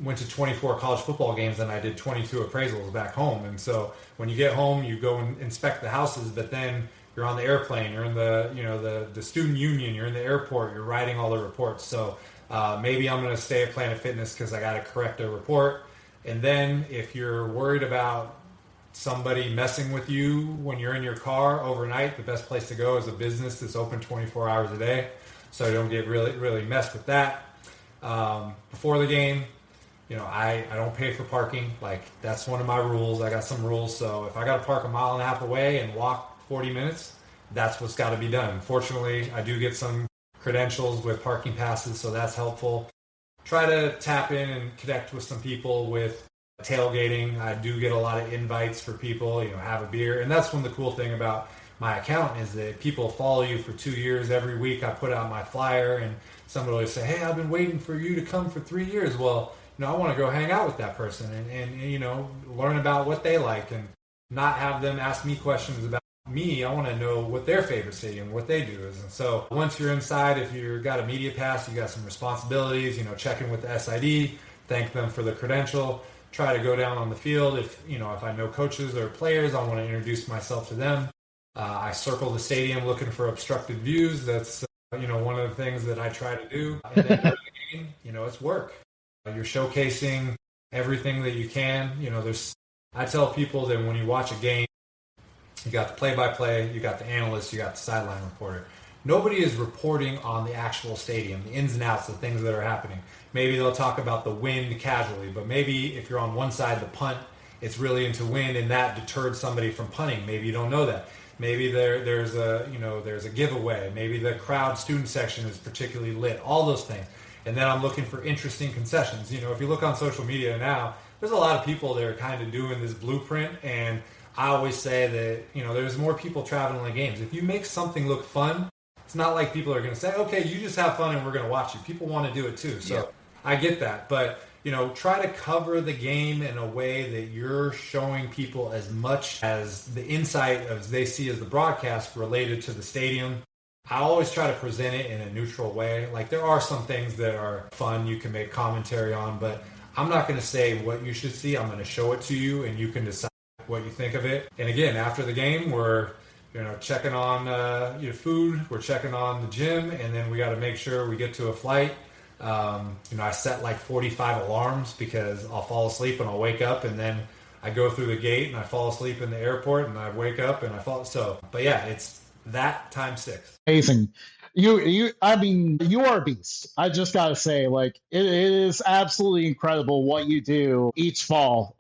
Speaker 2: went to 24 college football games and I did 22 appraisals back home. And so when you get home, you go and inspect the houses, but then you're on the airplane, you're in the student union, you're in the airport, you're writing all the reports. So maybe I'm going to stay at Planet Fitness because I got to correct a report. And then if you're worried about somebody messing with you when you're in your car overnight, the best place to go is a business that's open 24 hours a day, so you don't get really, really messed with that. Before the game, I don't pay for parking. Like, that's one of my rules. I got some rules, so if I got to park a mile and a half away and walk 40 minutes, that's what's got to be done. Fortunately, I do get some credentials with parking passes, so that's helpful. try to tap in and connect with some people with tailgating. I do get a lot of invites for people, have a beer. And that's one of the cool thing about my account is that people follow you for 2 years. Every week I put out my flyer and somebody will say, hey, I've been waiting for you to come for 3 years. Well, I want to go hang out with that person and learn about what they like and not have them ask me questions about me. I want to know what their favorite stadium, what they do is. And so once you're inside, if you've got a media pass, you got some responsibilities, check in with the SID, thank them for the credential, try to go down on the field. If I know coaches or players, I want to introduce myself to them. I circle the stadium looking for obstructed views. That's, one of the things that I try to do. And then during the game, it's work. You're showcasing everything that you can. I tell people that when you watch a game, you got the play-by-play, you got the analyst, you got the sideline reporter. Nobody is reporting on the actual stadium, the ins and outs, the things that are happening. Maybe they'll talk about the wind casually, but maybe if you're on one side, the punt, it's really into wind and that deterred somebody from punting. Maybe you don't know that. Maybe there's a giveaway. Maybe the crowd student section is particularly lit. All those things. And then I'm looking for interesting concessions. If you look on social media now, there's a lot of people that are kind of doing this blueprint. And I always say that, there's more people traveling to games. If you make something look fun, it's not like people are going to say, okay, you just have fun and we're going to watch you. People want to do it too. So yeah. I get that. But, try to cover the game in a way that you're showing people as much as the insight as they see as the broadcast related to the stadium. I always try to present it in a neutral way. Like there are some things that are fun you can make commentary on, but I'm not going to say what you should see. I'm going to show it to you and you can decide what you think of it. And again, after the game, we're checking on your food, we're checking on the gym, and then we got to make sure we get to a flight. I set like 45 alarms because I'll fall asleep and I'll wake up, and then I go through the gate and I fall asleep in the airport and I wake up and I fall. So, but yeah, it's that times 6.
Speaker 1: Amazing. You are a beast. I just gotta say, like, it is absolutely incredible what you do each fall.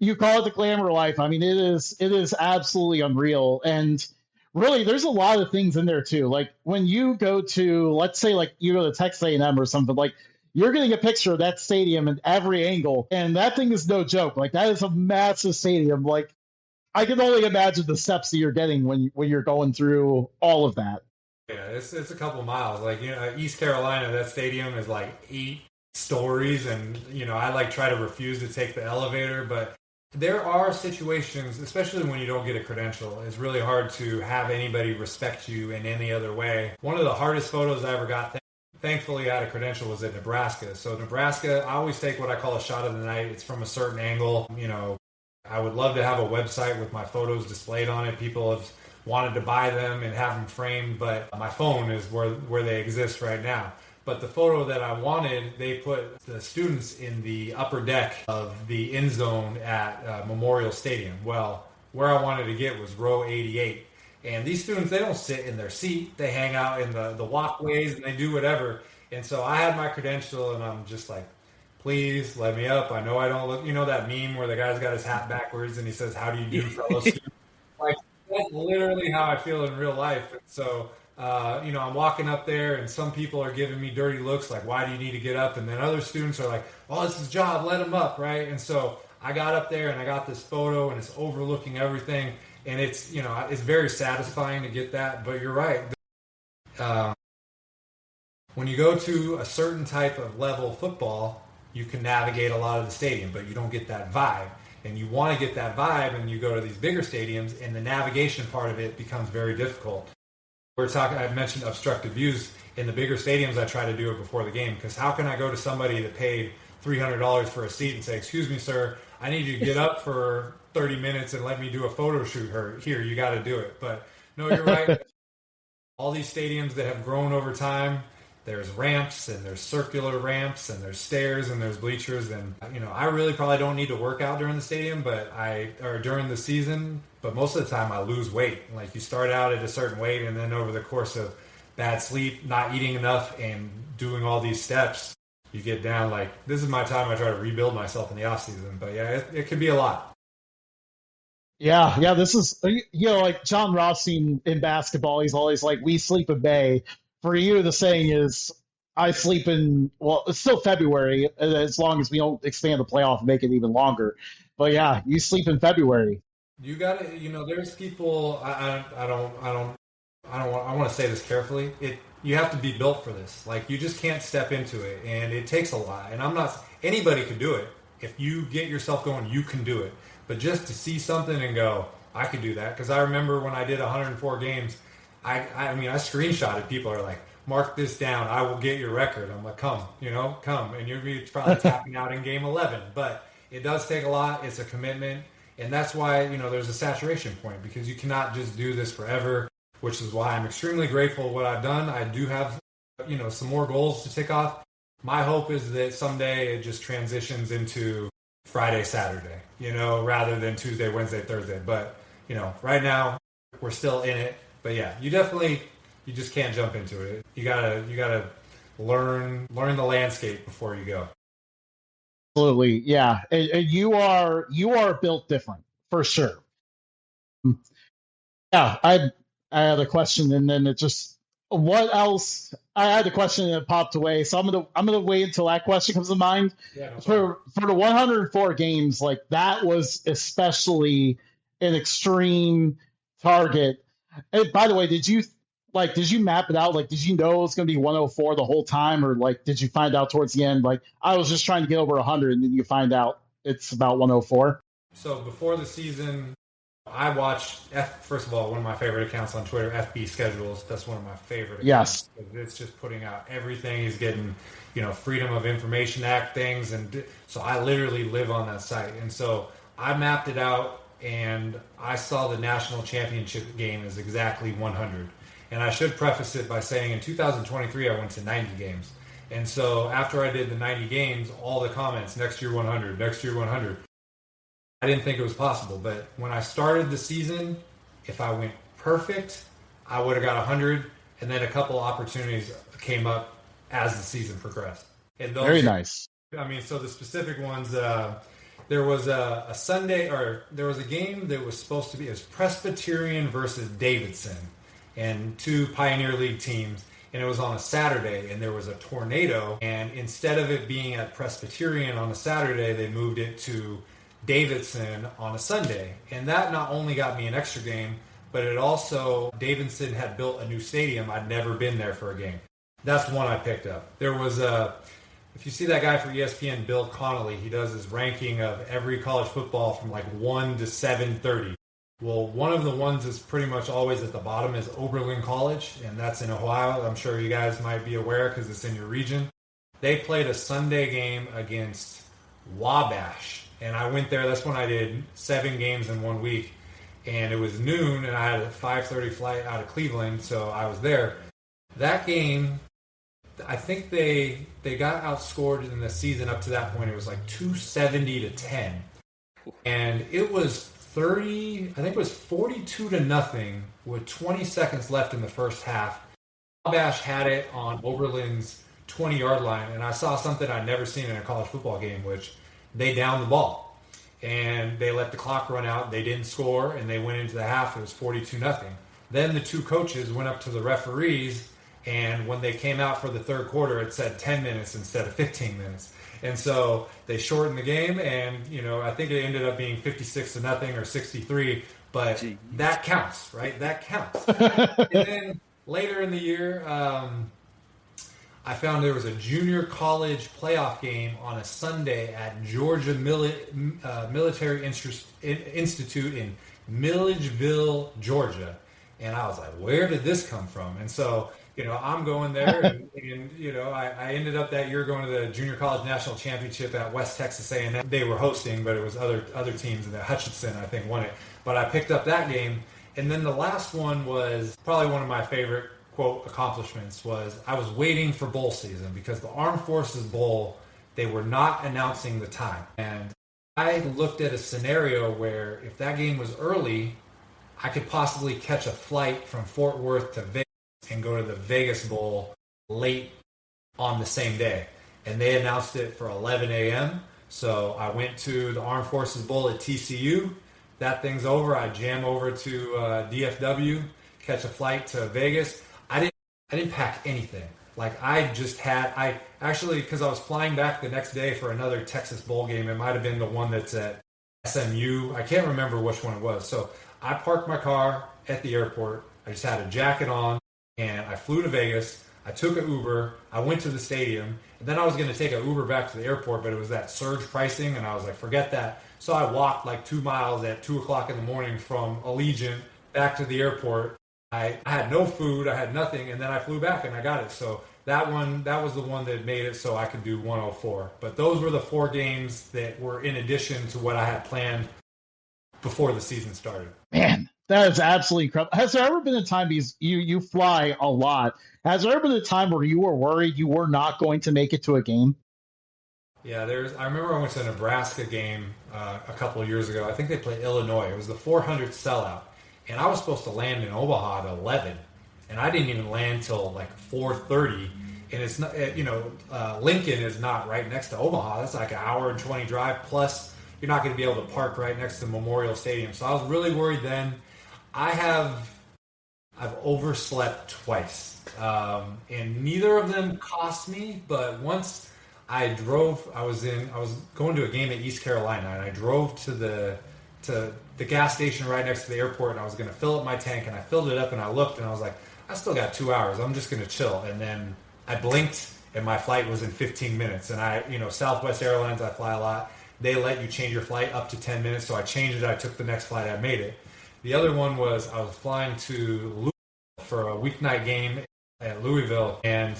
Speaker 1: You call it the glamour life. It is absolutely unreal. And really, there's a lot of things in there too. Like when you go to, let's say, like you go to Texas A&M or something, like you're getting a picture of that stadium in every angle, and that thing is no joke. Like that is a massive stadium. Like I can only imagine the steps that you're getting when you're going through all of that.
Speaker 2: Yeah, it's a couple miles. Like East Carolina, that stadium is like 8 stories, and I like try to refuse to take the elevator, but there are situations, especially when you don't get a credential, it's really hard to have anybody respect you in any other way. One of the hardest photos I ever got, thankfully I had a credential, was at Nebraska. So Nebraska, I always take what I call a shot of the night. It's from a certain angle. I would love to have a website with my photos displayed on it. People have wanted to buy them and have them framed, but my phone is where they exist right now. But the photo that I wanted, they put the students in the upper deck of the end zone at Memorial Stadium. Well, where I wanted to get was row 88. And these students, they don't sit in their seat. They hang out in the walkways and they do whatever. And so I had my credential and I'm just like, please let me up. I know I don't look, that meme where the guy's got his hat backwards and he says, how do you do, fellow students? Like, that's literally how I feel in real life. And so I'm walking up there and some people are giving me dirty looks like, why do you need to get up? And then other students are like, oh, it's his job, let him up, right? And so I got up there and I got this photo and it's overlooking everything. And it's, it's very satisfying to get that. But you're right. When you go to a certain type of level of football, you can navigate a lot of the stadium, but you don't get that vibe. And you want to get that vibe and you go to these bigger stadiums and the navigation part of it becomes very difficult. I mentioned obstructed views. In the bigger stadiums, I try to do it before the game, because how can I go to somebody that paid $300 for a seat and say, excuse me, sir, I need you to get up for 30 minutes and let me do a photo shoot here, you got to do it. But no, you're right. All these stadiums that have grown over time, there's ramps and there's circular ramps and there's stairs and there's bleachers. And, I really probably don't need to work out during the stadium, or during the season, but most of the time I lose weight. Like you start out at a certain weight and then over the course of bad sleep, not eating enough and doing all these steps, you get down. Like this is my time I try to rebuild myself in the off season, but yeah, it could be a lot.
Speaker 1: Yeah, this is, like John Rothstein in basketball, he's always like, we sleep in Bay. For you, the saying is, I sleep in, well, it's still February, as long as we don't expand the playoff and make it even longer. But yeah, you sleep in February.
Speaker 2: You got to, there's people. I want to say this carefully. You have to be built for this. Like you just can't step into it, and it takes a lot. And I'm not. Anybody could do it. If you get yourself going, you can do it. But just to see something and go, I could do that. Because I remember when I did 104 games, I mean, I screenshotted. People are like, mark this down. I will get your record. I'm like, come, come. And you're probably tapping out in game 11. But it does take a lot. It's a commitment. And that's why, there's a saturation point because you cannot just do this forever, which is why I'm extremely grateful what I've done. I do have, some more goals to tick off. My hope is that someday it just transitions into Friday, Saturday, rather than Tuesday, Wednesday, Thursday. But, right now we're still in it. But yeah, you just can't jump into it. You gotta learn the landscape before you go.
Speaker 1: Absolutely, yeah. And you are built different for sure. Yeah, I had a question, and then it just what else? I had a question and it popped away, so I'm gonna wait until that question comes to mind.
Speaker 2: Yeah, no
Speaker 1: for the 104 games, like that was especially an extreme target. And by the way, did you map it out? Like, did you know it was going to be 104 the whole time, or like, did you find out towards the end? Like, I was just trying to get over 100, and then you find out it's about 104.
Speaker 2: So before the season, I watched first of all, one of my favorite accounts on Twitter, FB Schedules. That's one of my favorite accounts.
Speaker 1: Yes.
Speaker 2: It's just putting out everything. He's getting, Freedom of Information Act things. And so I literally live on that site. And so I mapped it out and I saw the national championship game as exactly 100. And I should preface it by saying in 2023, I went to 90 games. And so after I did the 90 games, all the comments, next year 100, next year 100. I didn't think it was possible, but when I started the season, if I went perfect, I would have got 100, and then a couple opportunities came up as the season progressed. And those,
Speaker 1: very nice.
Speaker 2: I mean, so the specific ones, there was a Sunday, or there was a game that was supposed to be, it was Presbyterian versus Davidson, and two Pioneer League teams, and it was on a Saturday, and there was a tornado, and instead of it being at Presbyterian on a Saturday, they moved it to Davidson on a Sunday. And that not only got me an extra game, but it also, Davidson had built a new stadium. I'd never been there for a game. That's one I picked up. There was if you see that guy for ESPN, Bill Connolly, he does his ranking of every college football from like 1 to 730. Well, one of the ones that's pretty much always at the bottom is Oberlin College, and that's in Ohio. I'm sure you guys might be aware because it's in your region. They played a Sunday game against Wabash. And I went there. That's when I did 7 games in 1 week. And it was noon, and I had a 5:30 flight out of Cleveland, so I was there. That game, I think they got outscored in the season up to that point. It was like 270 to 10. And it was 42 to nothing with 20 seconds left in the first half. Wabash had it on Oberlin's 20-yard line, and I saw something I'd never seen in a college football game, which they downed the ball and they let the clock run out. They didn't score, and they went into the half. It was 42-0. Then the two coaches went up to the referees, and when they came out for the third quarter, it said 10 minutes instead of 15 minutes. And so they shortened the game, and I think it ended up being 56-0 or 63. But Jeez. That counts, right? That counts. And then later in the year, I found there was a junior college playoff game on a Sunday at Georgia Military Institute in Milledgeville, Georgia. And I was like, where did this come from? And so, I'm going there, and I ended up that year going to the Junior College National Championship at West Texas A&M. They were hosting, but it was other teams, and Hutchinson, I think, won it. But I picked up that game. And then the last one was probably one of my favorite quote accomplishments was I was waiting for bowl season because the Armed Forces Bowl, they were not announcing the time. And I looked at a scenario where if that game was early, I could possibly catch a flight from Fort Worth to Vegas and go to the Vegas Bowl late on the same day. And they announced it for 11 a.m. So I went to the Armed Forces Bowl at TCU. That thing's over. I jam over to DFW, catch a flight to Vegas. I didn't pack anything. Like I actually, because I was flying back the next day for another Texas bowl game. It might have been the one that's at SMU. I can't remember which one it was. So I parked my car at the airport. I just had a jacket on, and I flew to Vegas. I took an Uber. I went to the stadium, and then I was going to take an Uber back to the airport, but it was that surge pricing, and I was like, forget that. So I walked like 2 miles at 2 o'clock in the morning from Allegiant back to the airport. I had no food, I had nothing, and then I flew back and I got it. So that was the one that made it so I could do 104. But those were the 4 games that were in addition to what I had planned before the season started.
Speaker 1: Man, that is absolutely incredible. Has there ever been a time, because you fly a lot, has there ever been a time where you were worried you were not going to make it to a game?
Speaker 2: Yeah, I remember I went to a Nebraska game a couple of years ago. I think they played Illinois. It was the 400 sellout. And I was supposed to land in Omaha at 11. And I didn't even land till like 4:30. And it's not, Lincoln is not right next to Omaha. That's like an hour and 20 drive. Plus, you're not going to be able to park right next to Memorial Stadium. So I was really worried then. I've overslept twice. And neither of them cost me. But once I was going to a game at East Carolina, and I drove to the gas station right next to the airport, and I was going to fill up my tank, and I filled it up, and I looked, and I was like, I still got 2 hours. I'm just going to chill. And then I blinked, and my flight was in 15 minutes. And Southwest Airlines, I fly a lot. They let you change your flight up to 10 minutes. So I changed it. I took the next flight. I made it. The other one was I was flying to Louisville for a weeknight game at Louisville, and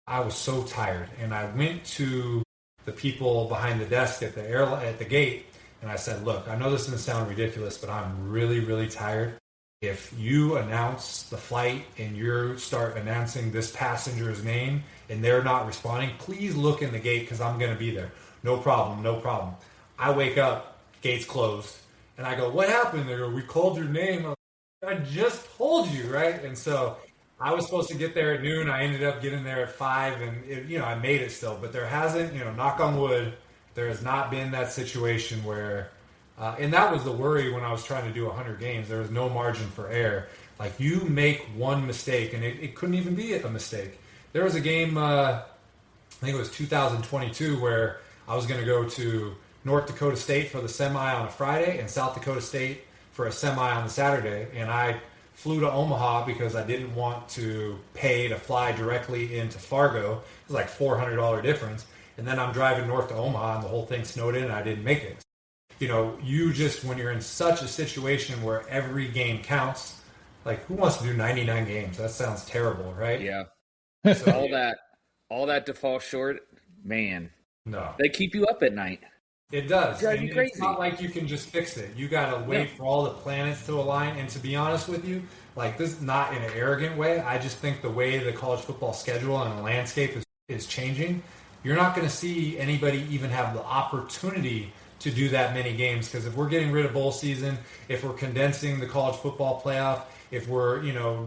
Speaker 2: I was so tired. And I went to the people behind the desk at the gate, and I said, look, I know this is going to sound ridiculous, but I'm really, really tired. If you announce the flight and you start announcing this passenger's name and they're not responding, please look in the gate because I'm going to be there. No problem, no problem. I wake up, gate's closed, and I go, what happened? They go, we called your name. I just told you, right? And so I was supposed to get there at noon. I ended up getting there at 5, and I made it still. But there hasn't, knock on wood, there has not been that situation where, and that was the worry when I was trying to do 100 games. There was no margin for error. Like, you make one mistake, and it couldn't even be a mistake. There was a game, I think it was 2022, where I was going to go to North Dakota State for the semi on a Friday and South Dakota State for a semi on the Saturday. And I flew to Omaha because I didn't want to pay to fly directly into Fargo. It was like $400 difference. And then I'm driving north to Omaha, and the whole thing snowed in, and I didn't make it. When you're in such a situation where every game counts, like, who wants to do 99 games? That sounds terrible, right?
Speaker 3: Yeah. So all that to fall short, man.
Speaker 2: No.
Speaker 3: They keep you up at night.
Speaker 2: It does.
Speaker 3: Drive you crazy.
Speaker 2: It's not like you can just fix it. You got to wait for all the planets to align. And to be honest with you, like, this is not in an arrogant way. I just think the way the college football schedule and the landscape is changing, you're not going to see anybody even have the opportunity to do that many games. Because if we're getting rid of bowl season, if we're condensing the college football playoff, if we're,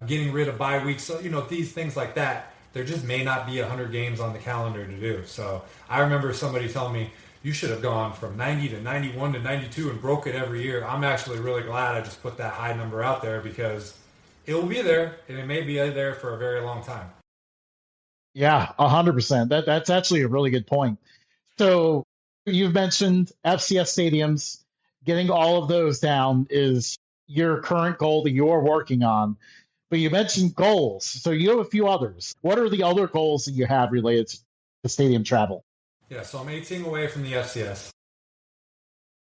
Speaker 2: getting rid of bye weeks, so, these things like that, there just may not be 100 games on the calendar to do. So I remember somebody telling me, you should have gone from 90 to 91 to 92 and broke it every year. I'm actually really glad I just put that high number out there because it will be there, and it may be there for a very long time.
Speaker 1: Yeah, 100%. That's actually a really good point. So you've mentioned FCS Stadiums. Getting all of those down is your current goal that you're working on. But you mentioned goals. So you have a few others. What are the other goals that you have related to stadium travel?
Speaker 2: Yeah, so I'm 18 away from the FCS.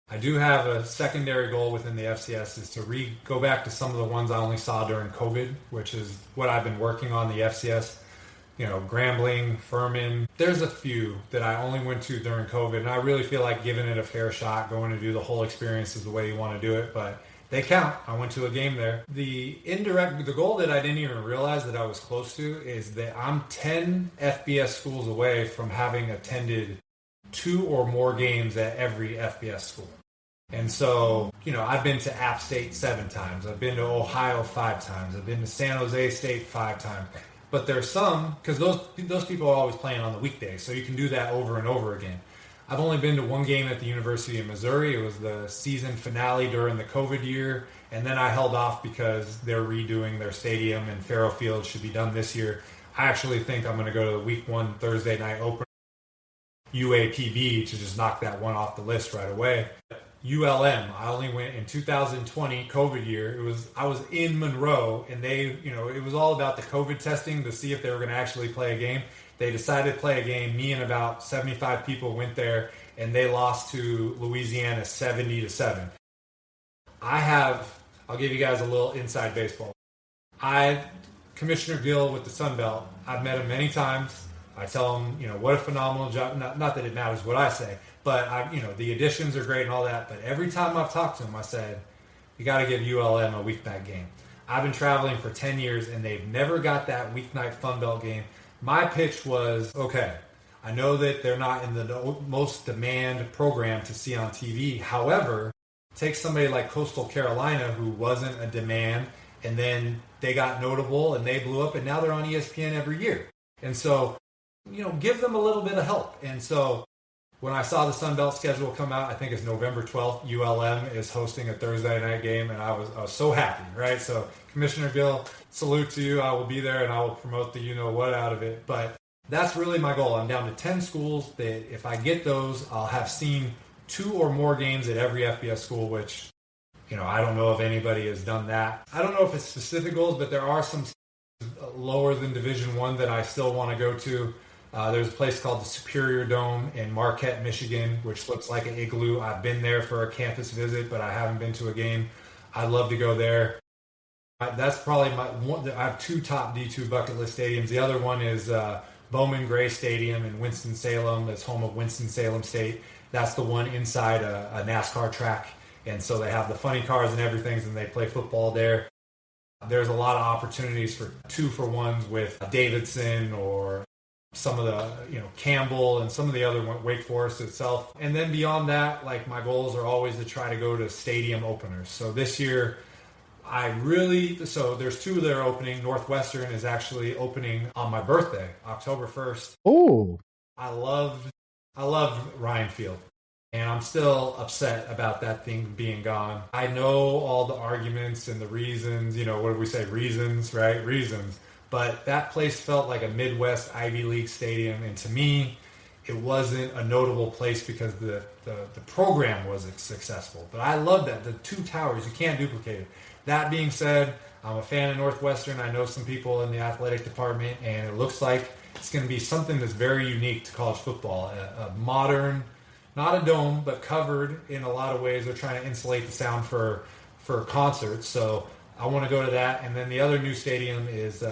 Speaker 2: I do have a secondary goal within the FCS is to go back to some of the ones I only saw during COVID, which is what I've been working on the FCS. Grambling, Furman. There's a few that I only went to during COVID, and I really feel like giving it a fair shot, going to do the whole experience is the way you want to do it, but they count. I went to a game there. The goal that I didn't even realize that I was close to is that I'm 10 FBS schools away from having attended 2 or more games at every FBS school. And so, I've been to App State 7 times. I've been to Ohio 5 times. I've been to San Jose State 5 times. But there's some, because those people are always playing on the weekdays, so you can do that over and over again. I've only been to one game at the University of Missouri. It was the season finale during the COVID year, and then I held off because they're redoing their stadium, and Farrow Field should be done this year. I actually think I'm going to go to the week 1 Thursday night opener, UAPB, to just knock that one off the list right away. ULM, I only went in 2020 COVID year. I was in Monroe, and it was all about the COVID testing to see if they were going to actually play a game. They decided to play a game. Me and about 75 people went there, and they lost to Louisiana 70-7. I'll give you guys a little inside baseball. Commissioner Gill with the Sun Belt, I've met him many times. I tell him, what a phenomenal job. Not that it matters what I say, but the additions are great and all that. But every time I've talked to him, I said, you got to give ULM a weeknight game. I've been traveling for 10 years, and they've never got that weeknight Fun Belt game. My pitch was, okay, I know that they're not in the most demand program to see on TV. However, take somebody like Coastal Carolina, who wasn't a demand, and then they got notable and they blew up, and now they're on ESPN every year. And so, give them a little bit of help. And so when I saw the Sun Belt schedule come out, I think it's November 12th, ULM is hosting a Thursday night game, and I was so happy, right? So Commissioner Gill, salute to you. I will be there, and I will promote the you-know-what out of it. But that's really my goal. I'm down to 10 schools that if I get those, I'll have seen 2 or more games at every FBS school, which, I don't know if anybody has done that. I don't know if it's specific goals, but there are some lower than Division I that I still want to go to. There's a place called the Superior Dome in Marquette, Michigan, which looks like an igloo. I've been there for a campus visit, but I haven't been to a game. I'd love to go there. That's probably I have 2 top D2 bucket list stadiums. The other one is Bowman Gray Stadium in Winston-Salem. That's home of Winston-Salem State. That's the one inside a NASCAR track. And so they have the funny cars and everything, and they play football there. There's a lot of opportunities for 2-for-1s with Davidson or some of the, Campbell and some of the other Wake Forest itself. And then beyond that, my goals are always to try to go to stadium openers. So this year, so there's 2 that are opening. Northwestern is actually opening on my birthday, October 1st.
Speaker 1: Oh.
Speaker 2: I loved Ryan Field. And I'm still upset about that thing being gone. I know all the arguments and the reasons, what do we say? Reasons, right? Reasons. But that place felt like a Midwest Ivy League stadium. And to me, it wasn't a notable place because the program wasn't successful. But I love that. The 2 towers, you can't duplicate it. That being said, I'm a fan of Northwestern. I know some people in the athletic department, and it looks like it's going to be something that's very unique to college football. A modern, not a dome, but covered in a lot of ways. They're trying to insulate the sound for concerts. So I want to go to that. And then the other new stadium is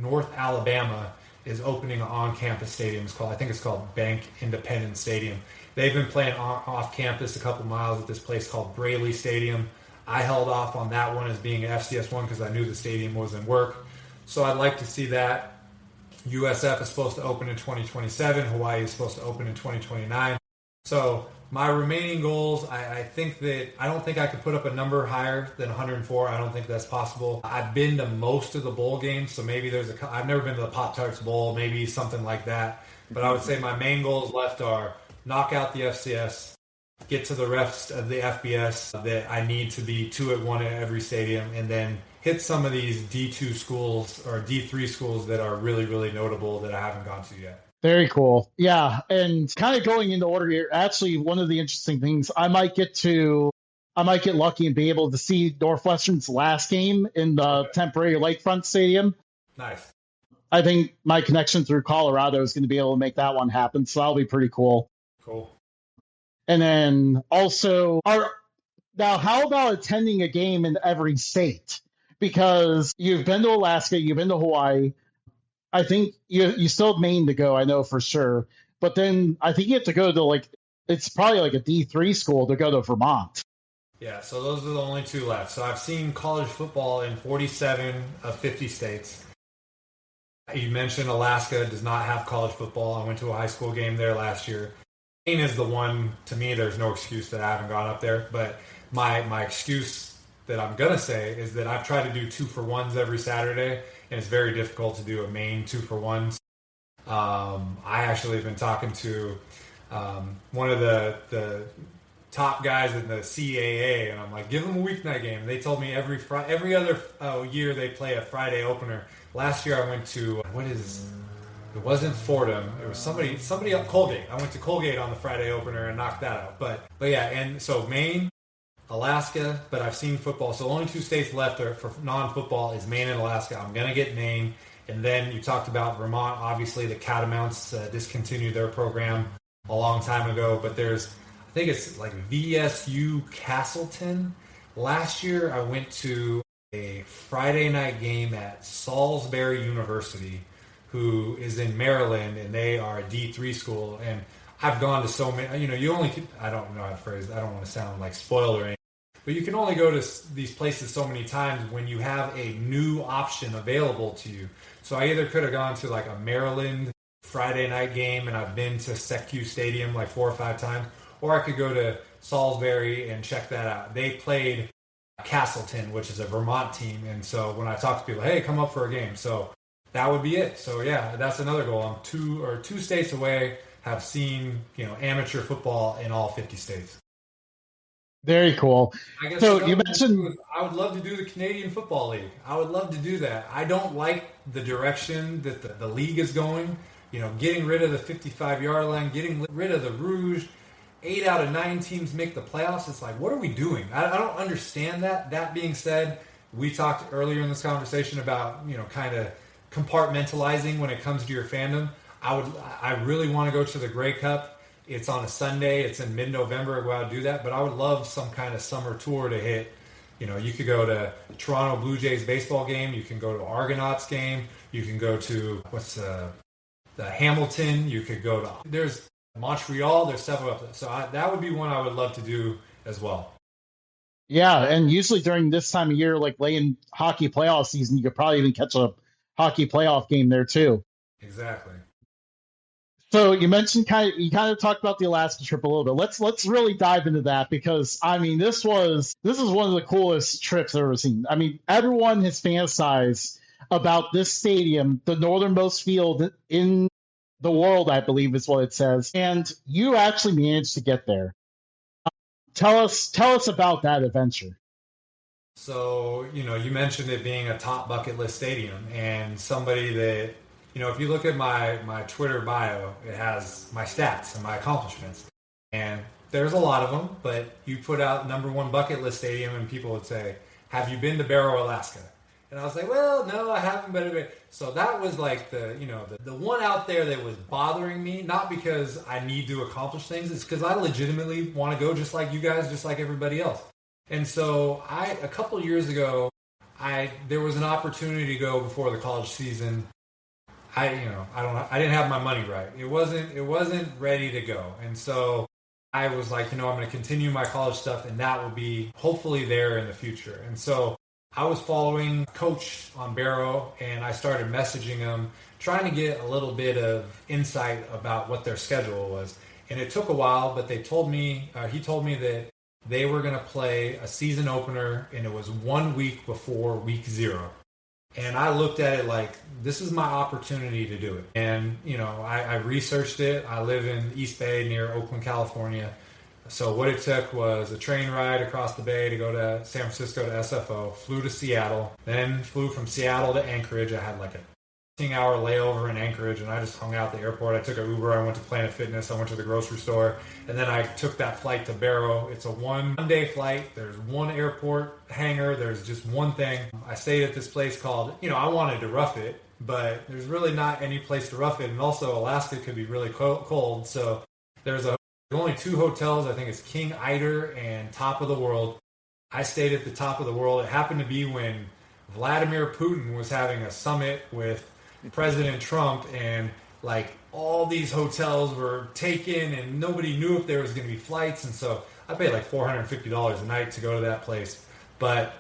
Speaker 2: North Alabama is opening an on-campus stadium. I think it's called Bank Independence Stadium. They've been playing off-campus a couple miles at this place called Braley Stadium. I held off on that one as being an FCS one because I knew the stadium was in work. So I'd like to see that. USF is supposed to open in 2027. Hawaii is supposed to open in 2029. So my remaining goals, I don't think I could put up a number higher than 104. I don't think that's possible. I've been to most of the bowl games, so maybe I've never been to the Pop-Tarts Bowl, maybe something like that. But I would say my main goals left are knock out the FCS, get to the rest of the FBS that I need to be 2-1 at every stadium, and then hit some of these D2 schools or D3 schools that are really, really notable that I haven't gone to yet.
Speaker 1: Very cool. Yeah. And kind of going into order here, actually, one of the interesting things, I might get lucky and be able to see Northwestern's last game in the temporary Lakefront Stadium.
Speaker 2: Nice.
Speaker 1: I think my connection through Colorado is going to be able to make that one happen. So that'll be pretty cool.
Speaker 2: Cool.
Speaker 1: And then also, now how about attending a game in every state? Because you've been to Alaska, you've been to Hawaii. I think you still have Maine to go, I know for sure. But then I think you have to go to it's probably like a D3 school to go to Vermont.
Speaker 2: Yeah, so those are the only 2 left. So I've seen college football in 47 of 50 states. You mentioned Alaska does not have college football. I went to a high school game there last year. Maine is the one, to me, there's no excuse that I haven't gone up there. But my excuse that I'm going to say is that I've tried to do 2-for-1s every Saturday, and it's very difficult to do a Maine 2-for-1s. I actually have been talking to one of the top guys in the CAA, and I'm like, give them a weeknight game. They told me every other year they play a Friday opener. last year I went to, it wasn't Fordham. It was somebody up Colgate. I went to Colgate on the Friday opener and knocked that out. But yeah, and so Maine, Alaska, but I've seen football. So only 2 states left are for non-football is Maine and Alaska. I'm going to get Maine. And then you talked about Vermont. Obviously, the Catamounts discontinued their program a long time ago. But I think it's like VSU Castleton. Last year, I went to a Friday night game at Salisbury University, who is in Maryland, and they are a D3 school. And I've gone to so many, I don't know how to phrase it. I don't want to sound like spoiled or anything. But you can only go to these places so many times when you have a new option available to you. So I either could have gone to like a Maryland Friday night game, and I've been to SecQ Stadium like 4 or 5 times, or I could go to Salisbury and check that out. They played Castleton, which is a Vermont team, and so when I talk to people, hey, come up for a game. So that would be it. So yeah, that's another goal. I'm 2 states away, have seen amateur football in all 50 states.
Speaker 1: Very cool.
Speaker 2: I guess
Speaker 1: so you mentioned
Speaker 2: I would love to do the Canadian Football League. I would love to do that. I don't like the direction that the league is going. Getting rid of the 55-yard line, getting rid of the Rouge. 8 out of 9 teams make the playoffs. It's like, what are we doing? I don't understand that. That being said, we talked earlier in this conversation about kind of compartmentalizing when it comes to your fandom. I really want to go to the Grey Cup. It's on a Sunday. It's in mid-November. Go out and do that. But I would love some kind of summer tour to hit. You could go to Toronto Blue Jays baseball game. You can go to Argonauts game. You can go to the Hamilton. You could go to there's Montreal. There's several of them. So that would be one I would love to do as well.
Speaker 1: Yeah, and usually during this time of year, like late in hockey playoff season, you could probably even catch a hockey playoff game there too.
Speaker 2: Exactly.
Speaker 1: So you mentioned you kind of talked about the Alaska trip a little bit. Let's really dive into that, because I mean this is one of the coolest trips I've ever seen. I mean, everyone has fantasized about this stadium, the northernmost field in the world, I believe is what it says, and you actually managed to get there. Tell us about that adventure.
Speaker 2: So you mentioned it being a top bucket list stadium, and somebody that. If you look at my Twitter bio, it has my stats and my accomplishments. And there's a lot of them, but you put out #1 bucket list stadium and people would say, have you been to Barrow, Alaska? And I was like, well, no, I haven't been to it. So that was like the one out there that was bothering me, not because I need to accomplish things. It's because I legitimately want to go just like you guys, just like everybody else. And so a couple years ago, there was an opportunity to go before the college season. I didn't have my money right. It wasn't ready to go. And so I was like, I'm going to continue my college stuff, and that will be hopefully there in the future. And so I was following Coach on Barrow, and I started messaging him, trying to get a little bit of insight about what their schedule was. And it took a while, but he told me that they were going to play a season opener, and it was 1 week before week 0. And I looked at it like, this is my opportunity to do it. And, I researched it. I live in East Bay near Oakland, California. So what it took was a train ride across the bay to go to San Francisco to SFO, flew to Seattle, then flew from Seattle to Anchorage. I had like a 15-hour layover in Anchorage, and I just hung out at the airport. I took an Uber. I went to Planet Fitness. I went to the grocery store, and then I took that flight to Barrow. It's a one-day flight. There's one airport hangar. There's just one thing. I stayed at this place called, I wanted to rough it, but there's really not any place to rough it. And also Alaska could be really cold. So there's only 2 hotels. I think it's King Eider and Top of the World. I stayed at the Top of the World. It happened to be when Vladimir Putin was having a summit with President Trump, and like all these hotels were taken and nobody knew if there was going to be flights. And so I paid like $450 a night to go to that place. But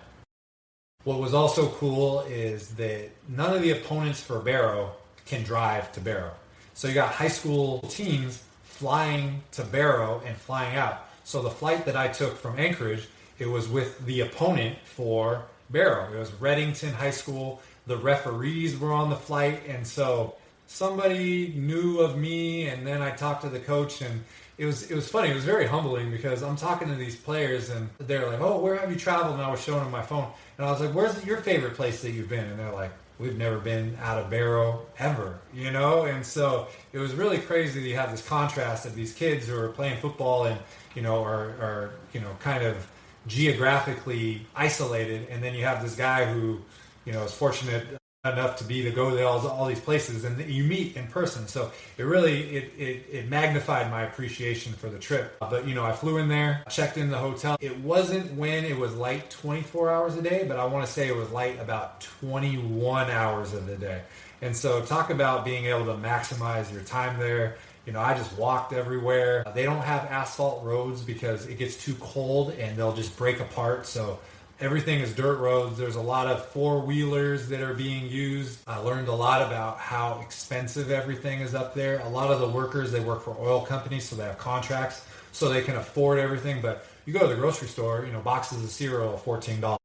Speaker 2: what was also cool is that none of the opponents for Barrow can drive to Barrow. So you got high school teams flying to Barrow and flying out. So the flight that I took from Anchorage, it was with the opponent for Barrow. It was Reddington High School. The referees were on the flight, and so somebody knew of me, and then I talked to the coach, and it was funny. It was very humbling because I'm talking to these players, and they're like, oh, where have you traveled? And I was showing them my phone, and I was like, where's your favorite place that you've been? And they're like, we've never been out of Barrow ever, you know? And so it was really crazy that you have this contrast of these kids who are playing football and, you know, are you know, kind of geographically isolated. And then you have this guy who, you know, is fortunate enough to go to all these places and you meet in person. So it really, it magnified my appreciation for the trip. But, you know, I flew in there, checked in the hotel. It wasn't when it was light 24 hours a day, but I want to say it was light about 21 hours of the day. And so talk about being able to maximize your time there. You know, I just walked everywhere. They don't have asphalt roads because it gets too cold and they'll just break apart. So everything is dirt roads. There's a lot of four-wheelers that are being used. I learned a lot about how expensive everything is up there. A lot of the workers, they work for oil companies, so they have contracts, so they can afford everything. But you go to the grocery store, you know, boxes of cereal are $14.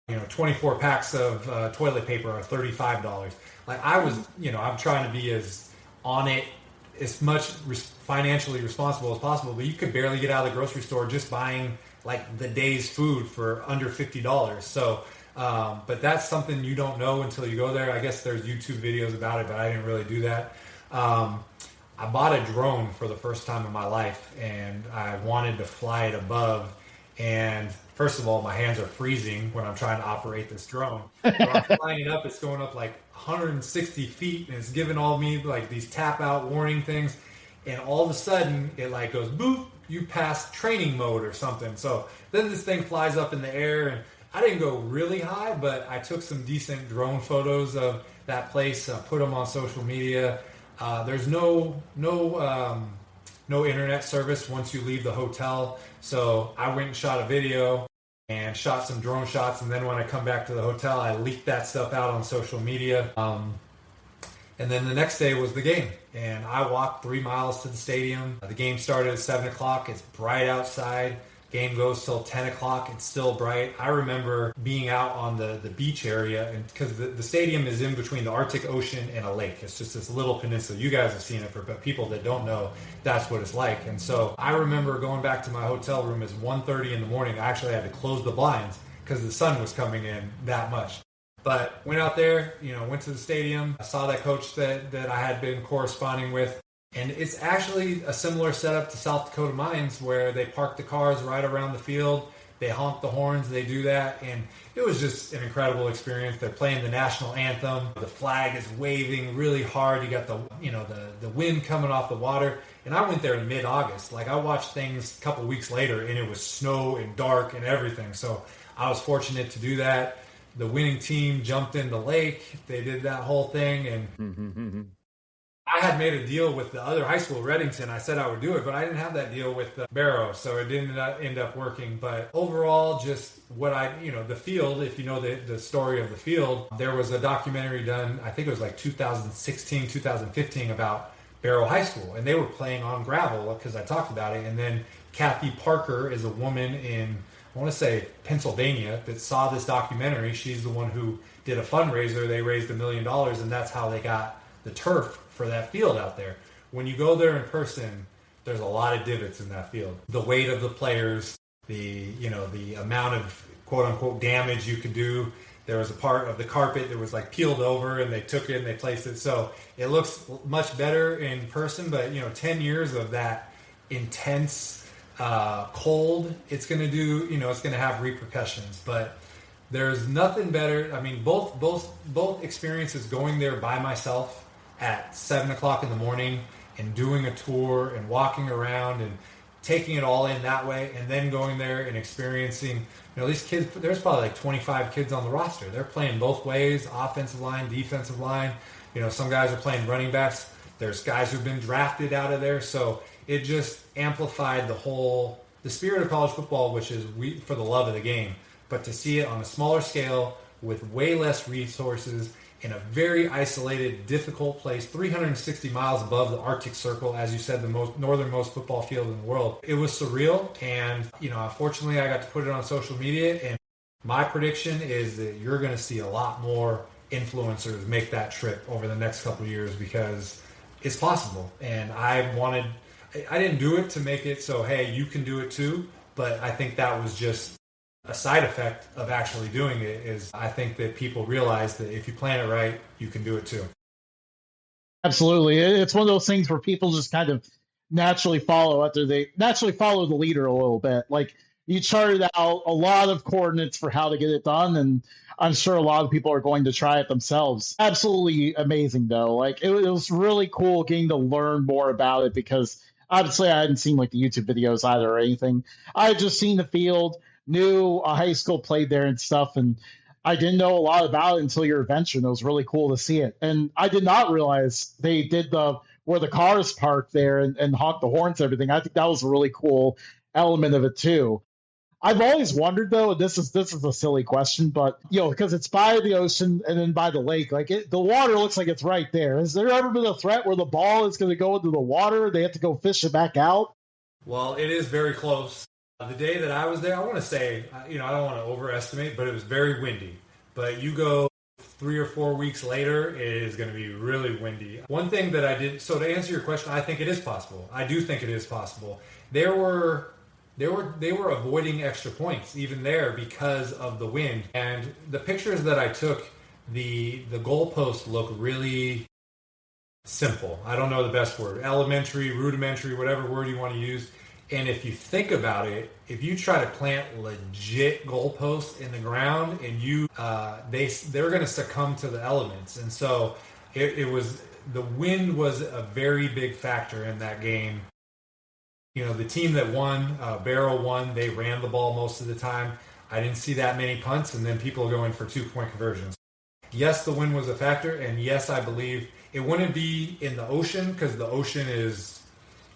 Speaker 2: You know, 24 packs of toilet paper are $35. Like I was, you know, I'm trying to be as on it, as much financially responsible as possible, but you could barely get out of the grocery store just buying like the day's food for under $50. So, but that's something you don't know until you go there. I guess there's YouTube videos about it, but I didn't really do that. I bought a drone for the first time in my life and I wanted to fly it above. And first of all, my hands are freezing when I'm trying to operate this drone. When I'm flying it up, it's going up like 160 feet and it's giving all me like these tap out warning things. And all of a sudden it like goes boop, you pass training mode or something. So then this thing flies up in the air and I didn't go really high, but I took some decent drone photos of that place, put them on social media. There's no internet service once you leave the hotel. So I went and shot a video and shot some drone shots. And then when I come back to the hotel, I leaked that stuff out on social media. And then the next day was the game. And I walked 3 miles to the stadium. The game started at 7 o'clock. It's bright outside. Game goes till 10 o'clock. It's still bright. I remember being out on the beach area, and because the stadium is in between the Arctic Ocean and a lake. It's just this little peninsula. You guys have seen it, but people that don't know, that's what it's like. And so I remember going back to my hotel room. It's 1:30 in the morning. I actually had to close the blinds because the sun was coming in that much. But went out there, you know, went to the stadium. I saw that coach that I had been corresponding with. And it's actually a similar setup to South Dakota Mines where they park the cars right around the field. They honk the horns. They do that. And it was just an incredible experience. They're playing the national anthem. The flag is waving really hard. You got the wind coming off the water. And I went there in mid-August. Like I watched things a couple weeks later and it was snow and dark and everything. So I was fortunate to do that. The winning team jumped in the lake. They did that whole thing. And I had made a deal with the other high school, Reddington. I said I would do it, but I didn't have that deal with Barrow, so it didn't end up working. But overall, just what the field, if you know the story of the field, there was a documentary done, I think it was like 2016, 2015, about Barrow High School. And they were playing on gravel because I talked about it. And then Kathy Parker is a woman in, I want to say, Pennsylvania that saw this documentary. She's the one who did a fundraiser. They raised $1 million, and that's how they got the turf for that field out there. When you go there in person, there's a lot of divots in that field. The weight of the players, the amount of quote unquote damage you could do. There was a part of the carpet that was like peeled over and they took it and they placed it. So it looks much better in person, but 10 years of that intense cold, it's going to do, it's going to have repercussions. But there's nothing better. I mean, both experiences, going there by myself at 7 o'clock in the morning and doing a tour and walking around and taking it all in that way, and then going there and experiencing, these kids, there's probably like 25 kids on the roster. They're playing both ways, offensive line, defensive line. Some guys are playing running backs. There's guys who've been drafted out of there. So it just amplified the spirit of college football, which is for the love of the game. But to see it on a smaller scale with way less resources in a very isolated, difficult place, 360 miles above the Arctic Circle, as you said, the northernmost football field in the world. It was surreal, and unfortunately, I got to put it on social media. And my prediction is that you're going to see a lot more influencers make that trip over the next couple of years because it's possible. And I didn't do it to make it so, hey, you can do it too. But I think that was just a side effect of actually doing it is I think that people realize that if you plan it right, you can do it too.
Speaker 1: Absolutely. It's one of those things where people just kind of naturally follow after they naturally follow the leader a little bit. Like you charted out a lot of coordinates for how to get it done, and I'm sure a lot of people are going to try it themselves. Absolutely amazing, though. Like it was really cool getting to learn more about it because obviously I hadn't seen like the YouTube videos either or anything. I had just seen the field, knew a high school played there and stuff, and I didn't know a lot about it until your adventure, and it was really cool to see it. And I did not realize they did the where the cars parked there and honk the horns and everything. I think that was a really cool element of it too. I've always wondered though, and this is a silly question, but because it's by the ocean and then by the lake, like the water looks like it's right there. Has there ever been a threat where the ball is going to go into the water? They have to go fish it back out?
Speaker 2: Well, it is very close. The day that I was there, I want to say, I don't want to overestimate, but it was very windy. But you go 3 or 4 weeks later, it is going to be really windy. One thing that I did, so to answer your question, I think it is possible. I do think it is possible. They were avoiding extra points even there because of the wind. And the pictures that I took, the goalposts look really simple. I don't know the best word. Elementary, rudimentary, whatever word you want to use. And if you think about it, if you try to plant legit goalposts in the ground, and they're going to succumb to the elements. And so the wind was a very big factor in that game. The team that won, Barrow won. They ran the ball most of the time. I didn't see that many punts, and then people going for 2-point conversions. Yes, the wind was a factor, and yes, I believe it wouldn't be in the ocean because the ocean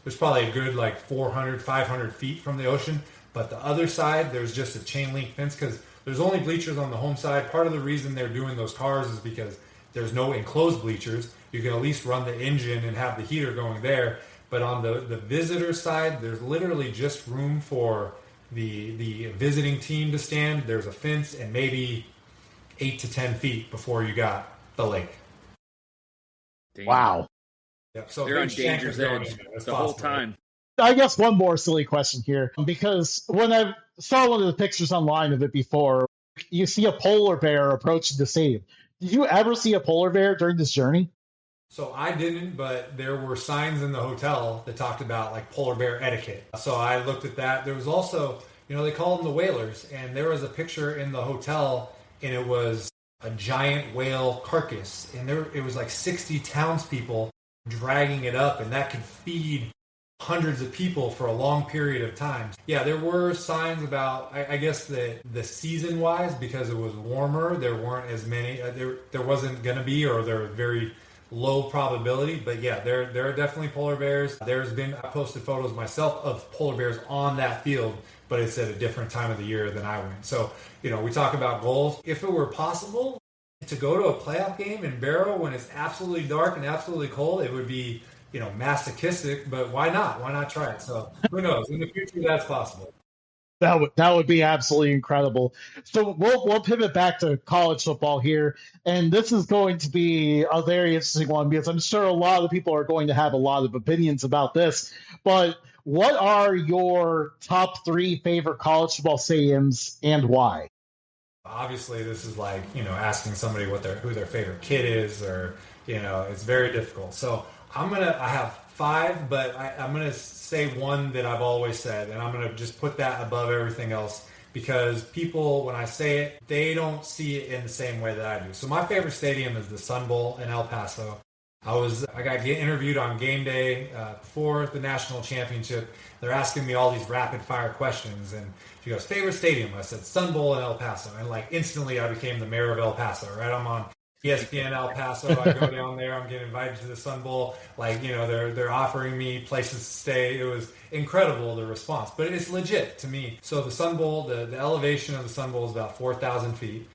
Speaker 2: there's probably a good 400, 500 feet from the ocean. But the other side, there's just a chain link fence because there's only bleachers on the home side. Part of the reason they're doing those cars is because there's no enclosed bleachers. You can at least run the engine and have the heater going there. But on the visitor side, there's literally just room for the visiting team to stand. There's a fence and maybe 8 to 10 feet before you got the lake.
Speaker 3: Damn.
Speaker 1: Wow.
Speaker 2: Yep. So
Speaker 3: they're on dangerous edge the whole time.
Speaker 1: I guess one more silly question here, because when I saw one of the pictures online of it before, you see a polar bear approaching the stadium. Did you ever see a polar bear during this journey?
Speaker 2: So I didn't, but there were signs in the hotel that talked about polar bear etiquette. So I looked at that. There was also, they call them the whalers, and there was a picture in the hotel, and it was a giant whale carcass, and it was 60 townspeople dragging it up, and that could feed hundreds of people for a long period of time. Yeah, there were signs about, I guess, the season-wise, because it was warmer, there weren't as many, there wasn't going to be, or there were very low probability, but yeah, there are definitely polar bears. I posted photos myself of polar bears on that field, but it's at a different time of the year than I went. So, we talk about goals. If it were possible to go to a playoff game in Barrow when it's absolutely dark and absolutely cold, it would be, masochistic, but why not? Why not try it? So who knows? In the future, that's possible.
Speaker 1: That would be absolutely incredible. So we'll pivot back to college football here, and this is going to be a very interesting one because I'm sure a lot of people are going to have a lot of opinions about this. But what are your top 3 favorite college football stadiums and why?
Speaker 2: Obviously, this is asking somebody who their favorite kid is, or it's very difficult. So I have 5, but I'm gonna say one that I've always said, and I'm going to just put that above everything else because people, when I say it, they don't see it in the same way that I do. So my favorite stadium is the Sun Bowl in El Paso. I got interviewed on game day before the national championship. They're asking me all these rapid fire questions, and she goes, favorite stadium? I said Sun Bowl in El Paso, and instantly I became the mayor of El Paso, right? I'm on ESPN El Paso. I go down there. I'm getting invited to the Sun Bowl. They're offering me places to stay. It was incredible, the response, but it's legit to me. So the Sun Bowl, the elevation of the Sun Bowl is about 4,000 feet.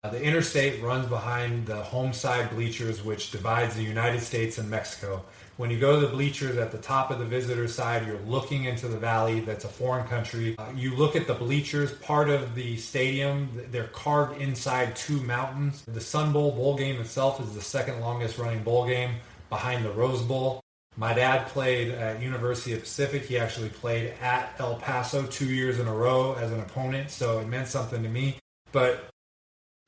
Speaker 2: The interstate runs behind the home side bleachers, which divides the United States and Mexico. When you go to the bleachers at the top of the visitor side, you're looking into the valley. That's a foreign country. You look at the bleachers, part of the stadium, they're carved inside 2 mountains. The Sun Bowl bowl game itself is the second longest running bowl game behind the Rose Bowl. My dad played at University of Pacific. He actually played at El Paso 2 years in a row as an opponent, so it meant something to me. But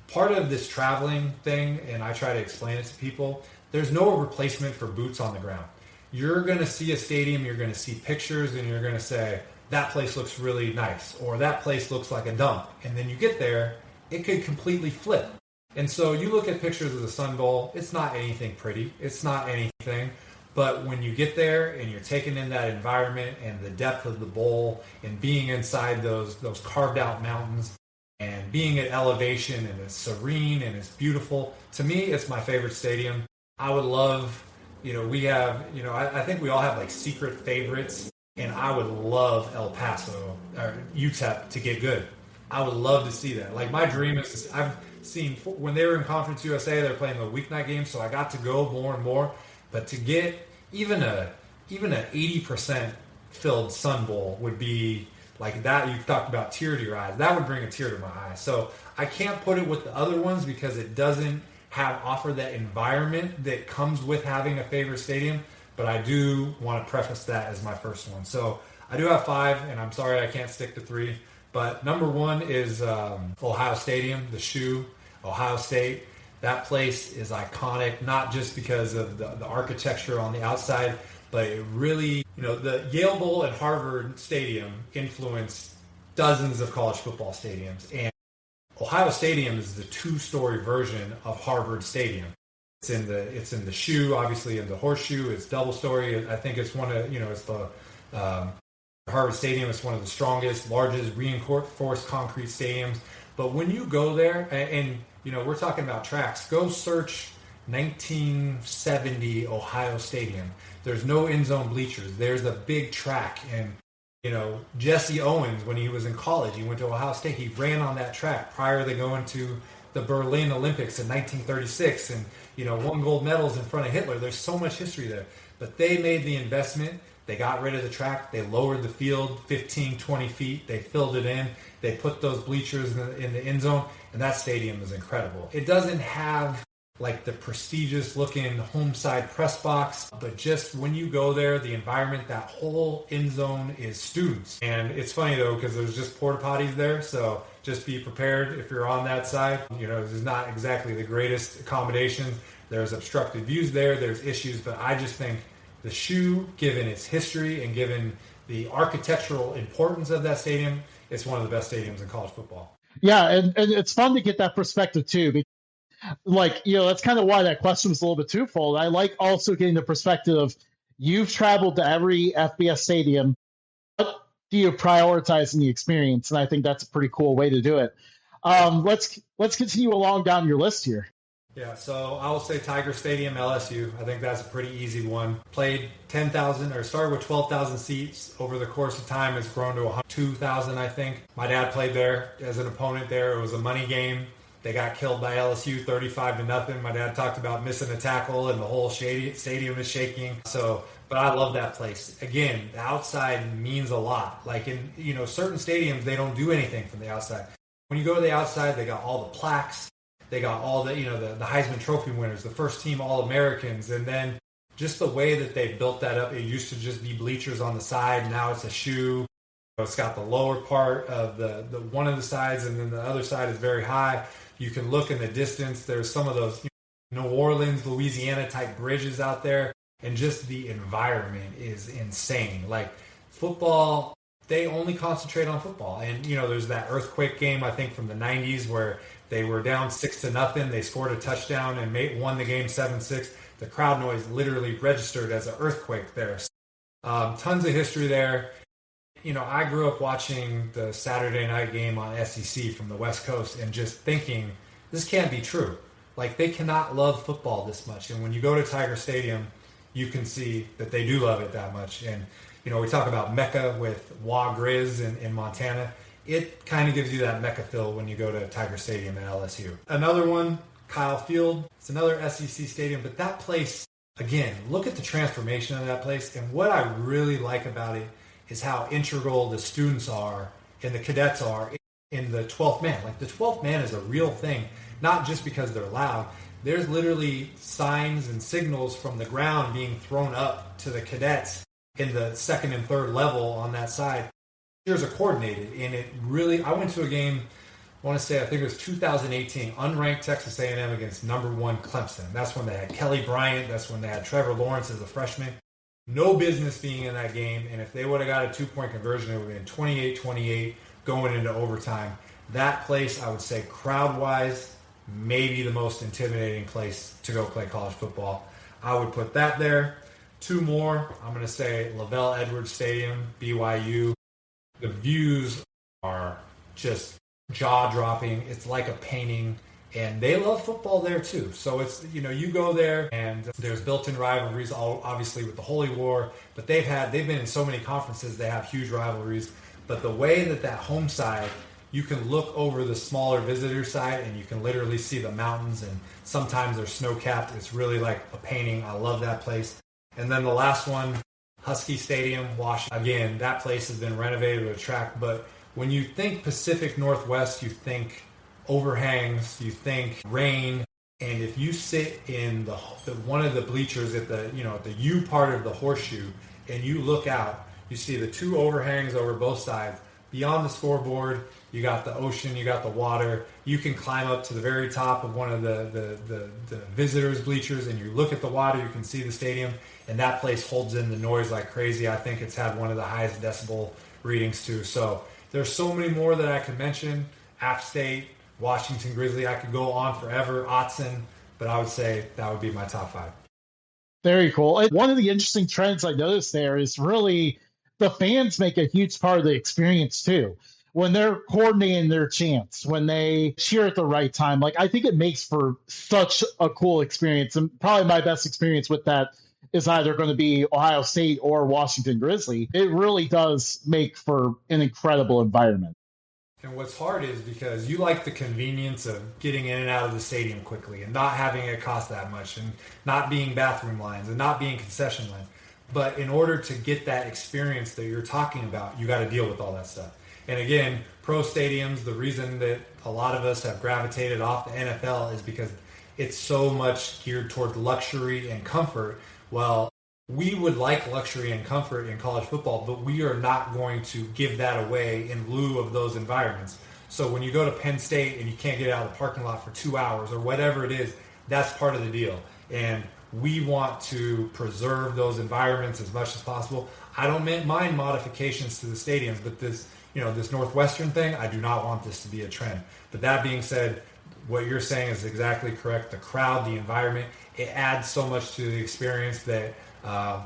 Speaker 2: part of this traveling thing, and I try to explain it to people, there's no replacement for boots on the ground. You're going to see a stadium, you're going to see pictures, and you're going to say, that place looks really nice, or that place looks like a dump. And then you get there, it could completely flip. And so you look at pictures of the Sun Bowl, it's not anything pretty, it's not anything. But when you get there and you're taken in that environment and the depth of the bowl and being inside those carved out mountains and being at elevation and it's serene and it's beautiful, to me, it's my favorite stadium. I would love, we have, I think we all have like secret favorites, and I would love El Paso or UTEP to get good. I would love to see that. Like my dream is, I've seen when they were in Conference USA, they're playing the weeknight games, so I got to go more and more. But to get even a 80% filled Sun Bowl would be like that. You've talked about tear to your eyes. That would bring a tear to my eye. So I can't put it with the other ones because it doesn't offer that environment that comes with having a favorite stadium. But I do want to preface that as my first one. So I do have 5, and I'm sorry I can't stick to 3. But number 1 is Ohio Stadium, the shoe, Ohio State. That place is iconic, not just because of the architecture on the outside, but it really, the Yale Bowl and Harvard Stadium influenced dozens of college football stadiums. And Ohio Stadium is the 2-story version of Harvard Stadium. It's in the shoe, obviously in the horseshoe. It's double-story. I think it's one of, it's the Harvard Stadium is one of the strongest, largest reinforced concrete stadiums. But when you go there, and we're talking about tracks, go search 1970 Ohio Stadium. There's no end zone bleachers. There's a big track. And, Jesse Owens, when he was in college, he went to Ohio State. He ran on that track prior to going to the Berlin Olympics in 1936 and, won gold medals in front of Hitler. There's so much history there. But they made the investment. They got rid of the track. They lowered the field 15, 20 feet. They filled it in. They put those bleachers in the end zone, and that stadium is incredible. It doesn't have like the prestigious looking home side press box, but just when you go there, the environment, that whole end zone is students. And it's funny though, because there's just porta potties there, so just be prepared if you're on that side. This is not exactly the greatest accommodation. There's obstructed views there, there's issues, but I just think the shoe, given its history and given the architectural importance of that stadium, it's one of the best stadiums in college football.
Speaker 1: Yeah, and it's fun to get that perspective too. Because, that's kind of why that question was a little bit twofold. I like also getting the perspective of you've traveled to every FBS stadium. What do you prioritize in the experience? And I think that's a pretty cool way to do it. Let's continue along down your list here.
Speaker 2: Yeah, so I will say Tiger Stadium, LSU. I think that's a pretty easy one. Played 10,000, or started with 12,000 seats. Over the course of time, it's grown to 2,000, I think. My dad played there as an opponent there. It was a money game. They got killed by LSU 35-0. My dad talked about missing a tackle, and the whole stadium is shaking. But I love that place. Again, the outside means a lot. Like in certain stadiums, they don't do anything from the outside. When you go to the outside, they got all the plaques. They got all the Heisman Trophy winners, the first team All-Americans, and then just the way that they built that up. It used to just be bleachers on the side. Now it's a shoe. It's got the lower part of the one of the sides, and then the other side is very high. You can look in the distance. There's some of those New Orleans, Louisiana type bridges out there, and just the environment is insane. Like football, they only concentrate on football. And there's that earthquake game, I think, from the 90s where they were down 6-0. They scored a touchdown and won the game 7-6. The crowd noise literally registered as an earthquake there. Tons of history there. I grew up watching the Saturday night game on SEC from the West Coast and just thinking, this can't be true. Like, they cannot love football this much. And when you go to Tiger Stadium, you can see that they do love it that much. And, we talk about Mecca with Wa Grizz in Montana. It kind of gives you that Mecca feel when you go to Tiger Stadium at LSU. Another one, Kyle Field. It's another SEC stadium, but that place, again, look at the transformation of that place. And what I really like about it is how integral the students are and the cadets are in the 12th man. Like the 12th man is a real thing, not just because they're loud. there's literally signs and signals from the ground being thrown up to the cadets in the second and third level on that side. Cheers are coordinated, and it really, I went to a game, I want to say, I think it was 2018, unranked Texas A&M against number 1 Clemson. That's when they had Kelly Bryant. That's when they had Trevor Lawrence as a freshman. No business being in that game, and if they would have got a 2-point conversion, it would have been 28-28 going into overtime. That place, I would say, crowd-wise, maybe the most intimidating place to go play college football. I would put that there. 2 more, I'm going to say Lavelle Edwards Stadium, BYU. The views are just jaw-dropping. It's like a painting, and they love football there too. So it's, you go there, and there's built-in rivalries, obviously with the Holy War, but they've been in so many conferences, they have huge rivalries. But the way that home side, you can look over the smaller visitor side, and you can literally see the mountains, and sometimes they're snow-capped. It's really like a painting. I love that place. And then the last one, Husky Stadium, Washington. Again, that place has been renovated with a track, but when you think Pacific Northwest, you think overhangs, you think rain, and if you sit in the one of the bleachers at the the U part of the horseshoe, and you look out, you see the 2 overhangs over both sides. Beyond the scoreboard, you got the ocean, you got the water. You can climb up to the very top of one of the visitors' bleachers, and you look at the water, you can see the stadium, and that place holds in the noise like crazy. I think it's had one of the highest decibel readings too. So there's so many more that I could mention. App State, Washington Grizzly, I could go on forever, Autzen, but I would say that would be my top 5.
Speaker 1: Very cool. One of the interesting trends I noticed there is really the fans make a huge part of the experience too. When they're coordinating their chants, when they cheer at the right time, like I think it makes for such a cool experience. And probably my best experience with that is either going to be Ohio State or Washington Grizzly. It really does make for an incredible environment.
Speaker 2: And what's hard is because you like the convenience of getting in and out of the stadium quickly and not having it cost that much and not being bathroom lines and not being concession lines. But in order to get that experience that you're talking about, you got to deal with all that stuff. And again, pro stadiums, the reason that a lot of us have gravitated off the NFL is because it's so much geared toward luxury and comfort. Well, we would like luxury and comfort in college football, but we are not going to give that away in lieu of those environments. So when you go to Penn State and you can't get out of the parking lot for 2 hours or whatever it is, that's part of the deal. And we want to preserve those environments as much as possible. I don't mind modifications to the stadiums, but this Northwestern thing, I do not want this to be a trend. But that being said, what you're saying is exactly correct. The crowd, the environment, it adds so much to the experience that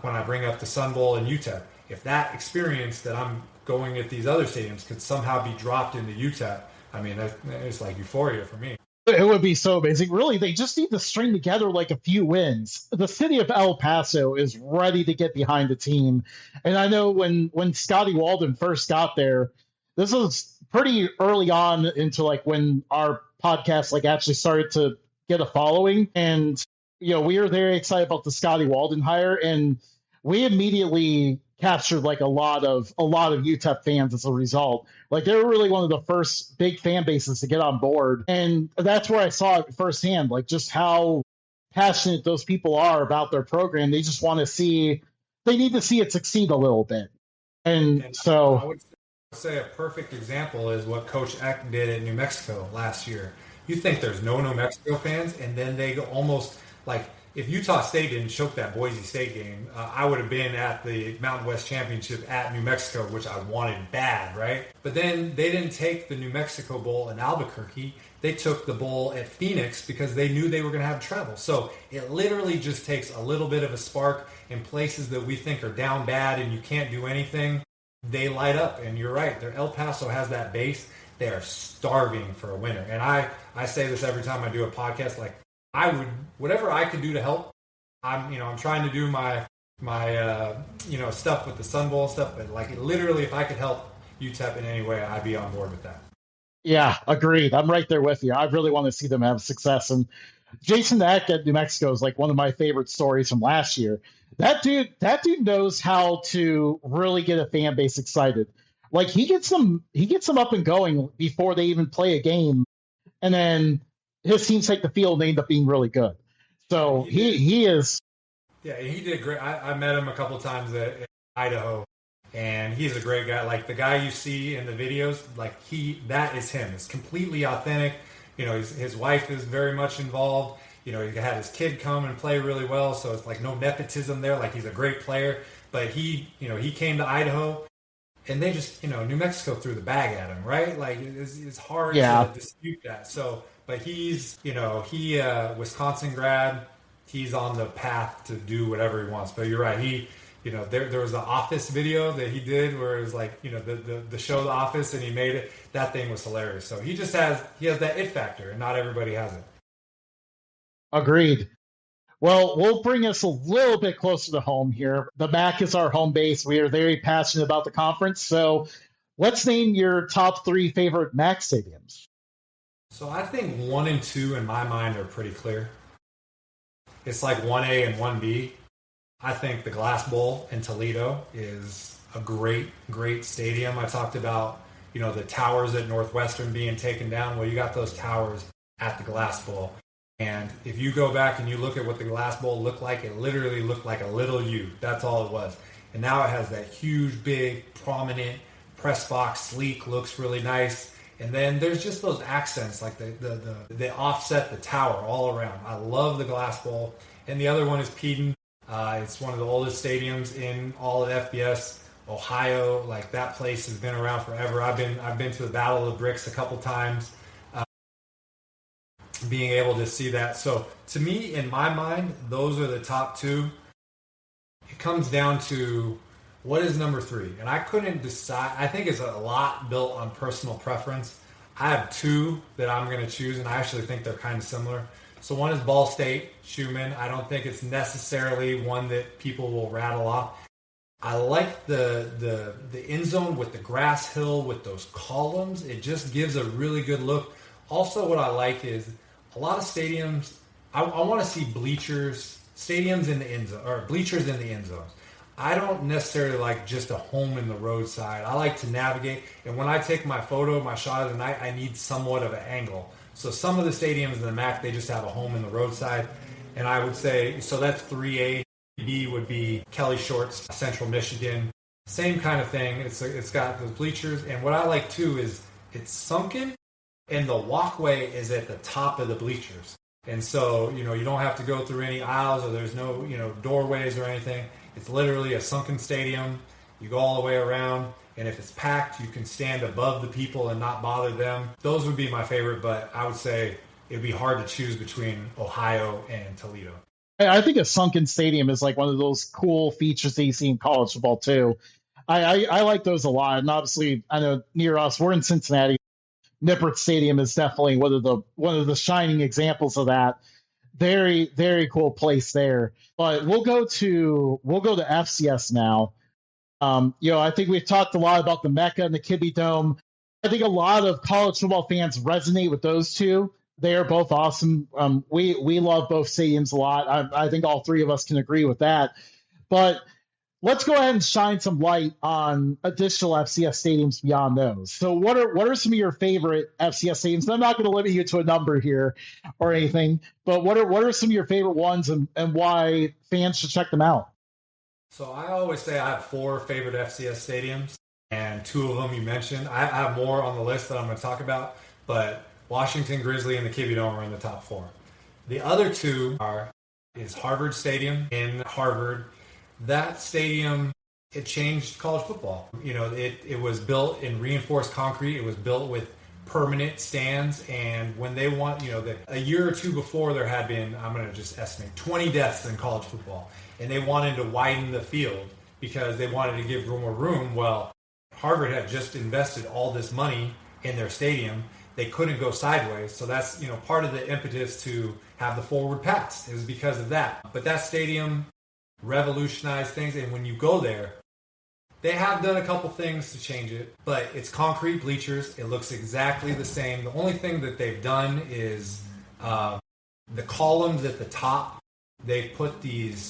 Speaker 2: when I bring up the Sun Bowl and UTEP, if that experience that I'm going at these other stadiums could somehow be dropped into UTEP, I mean, it's like euphoria for me.
Speaker 1: It would be so amazing. Really, they just need to string together like a few wins. The city of El Paso is ready to get behind the team. And I know when Scotty Walden first got there, this was pretty early on into like when our podcast like actually started to get a following. And, we were very excited about the Scotty Walden hire. And we immediately captured like a lot of UTEP fans as a result. Like they were really one of the first big fan bases to get on board. And that's where I saw it firsthand, like just how passionate those people are about their program. They just want to they need to see it succeed a little bit. And so
Speaker 2: I would say a perfect example is what Coach Eck did at New Mexico last year. You think there's no New Mexico fans, and then they go almost like, if Utah State didn't choke that Boise State game, I would have been at the Mountain West Championship at New Mexico, which I wanted bad, right? But then they didn't take the New Mexico Bowl in Albuquerque. They took the bowl at Phoenix because they knew they were going to have trouble. So it literally just takes a little bit of a spark in places that we think are down bad and you can't do anything. They light up, and you're right. El Paso has that base. They are starving for a winner. And I say this every time I do a podcast, like, I would, whatever I could do to help. I'm trying to do my stuff with the Sun Bowl stuff, but like literally, if I could help UTEP in any way, I'd be on board with that.
Speaker 1: Yeah, agreed. I'm right there with you. I really want to see them have success. And Jason Eck at New Mexico is like one of my favorite stories from last year. That dude knows how to really get a fan base excited. Like he gets them up and going before they even play a game, and then his teams take the field and they end up being really good. So he is.
Speaker 2: Yeah, he did great. I met him a couple times in Idaho, and he's a great guy. Like the guy you see in the videos, like that is him. It's completely authentic. You know, his wife is very much involved. You know, he had his kid come and play really well, so it's like no nepotism there. Like he's a great player, but he came to Idaho, and they just, New Mexico threw the bag at him, right? Like it's hard to dispute that. So, but he's, Wisconsin grad. He's on the path to do whatever he wants. But you're right. There was an Office video that he did where it was like, the show The Office, and he made it. That thing was hilarious. So he has that it factor, and not everybody has it.
Speaker 1: Agreed. Well, we'll bring us a little bit closer to home here. The MAC is our home base. We are very passionate about the conference. So let's name your top 3 favorite MAC stadiums.
Speaker 2: So I think 1 and 2 in my mind are pretty clear. It's like 1A and 1B. I think the Glass Bowl in Toledo is a great, great stadium. I talked about, the towers at Northwestern being taken down. Well, you got those towers at the Glass Bowl. And if you go back and you look at what the Glass Bowl looked like, it literally looked like a little U. That's all it was. And now it has that huge, big, prominent press box, sleek, looks really nice. And then there's just those accents, like they offset the tower all around. I love the Glass Bowl. And the other one is Peden. It's one of the oldest stadiums in all of FBS, Ohio. Like that place has been around forever. I've been to the Battle of the Bricks a couple times. Being able to see that. So to me, in my mind, those are the top 2. It comes down to what is number 3. And I couldn't decide. I think it's a lot built on personal preference. I have 2 that I'm going to choose, and I actually think they're kind of similar. So one is Ball State, Schumann. I don't think it's necessarily one that people will rattle off. I like the end zone with the grass hill with those columns. It just gives a really good look. Also, what I like is a lot of stadiums, I want to see stadiums in the end zone, or bleachers in the end zones. I don't necessarily like just a home in the roadside. I like to navigate, and when I take my shot of the night, I need somewhat of an angle. So some of the stadiums in the MAC, they just have a home in the roadside, and I would say, so that's 3A. B would be Kelly Shorts, Central Michigan. Same kind of thing. It's got those bleachers, and what I like too is it's sunken, and the walkway is at the top of the bleachers. And so, you don't have to go through any aisles, or there's no, doorways or anything. It's literally a sunken stadium. You go all the way around, and if it's packed, you can stand above the people and not bother them. Those would be my favorite, but I would say it'd be hard to choose between Ohio and Toledo.
Speaker 1: I think a sunken stadium is like one of those cool features that you see in college football too. I like those a lot. And obviously, I know near us, we're in Cincinnati. Nippert Stadium is definitely one of the shining examples of that. Very, very cool place there. But we'll go to FCS now. I think we've talked a lot about the Mecca and the Kibbe Dome. I think a lot of college football fans resonate with those two. They are both awesome. We love both stadiums a lot. I think all 3 of us can agree with that. But let's go ahead and shine some light on additional FCS stadiums beyond those. So what are some of your favorite FCS stadiums? And I'm not going to limit you to a number here or anything, but what are some of your favorite ones and why fans should check them out?
Speaker 2: So I always say I have 4 favorite FCS stadiums, and 2 of them you mentioned. I have more on the list that I'm going to talk about, but Washington Grizzly and the Kibbe Dome are in the top 4. The other 2 is Harvard Stadium in Harvard. That stadium, it changed college football. It was built in reinforced concrete. It was built with permanent stands. And when they a year or 2 before, there had been, I'm going to just estimate, 20 deaths in college football. And they wanted to widen the field because they wanted to give more room. Well, Harvard had just invested all this money in their stadium. They couldn't go sideways. So that's, part of the impetus to have the forward pass. It was because of that. But that stadium revolutionized things. And when you go there, they have done a couple things to change it, but it's concrete bleachers. It looks exactly the same. The only thing that they've done is the columns at the top. They've put these,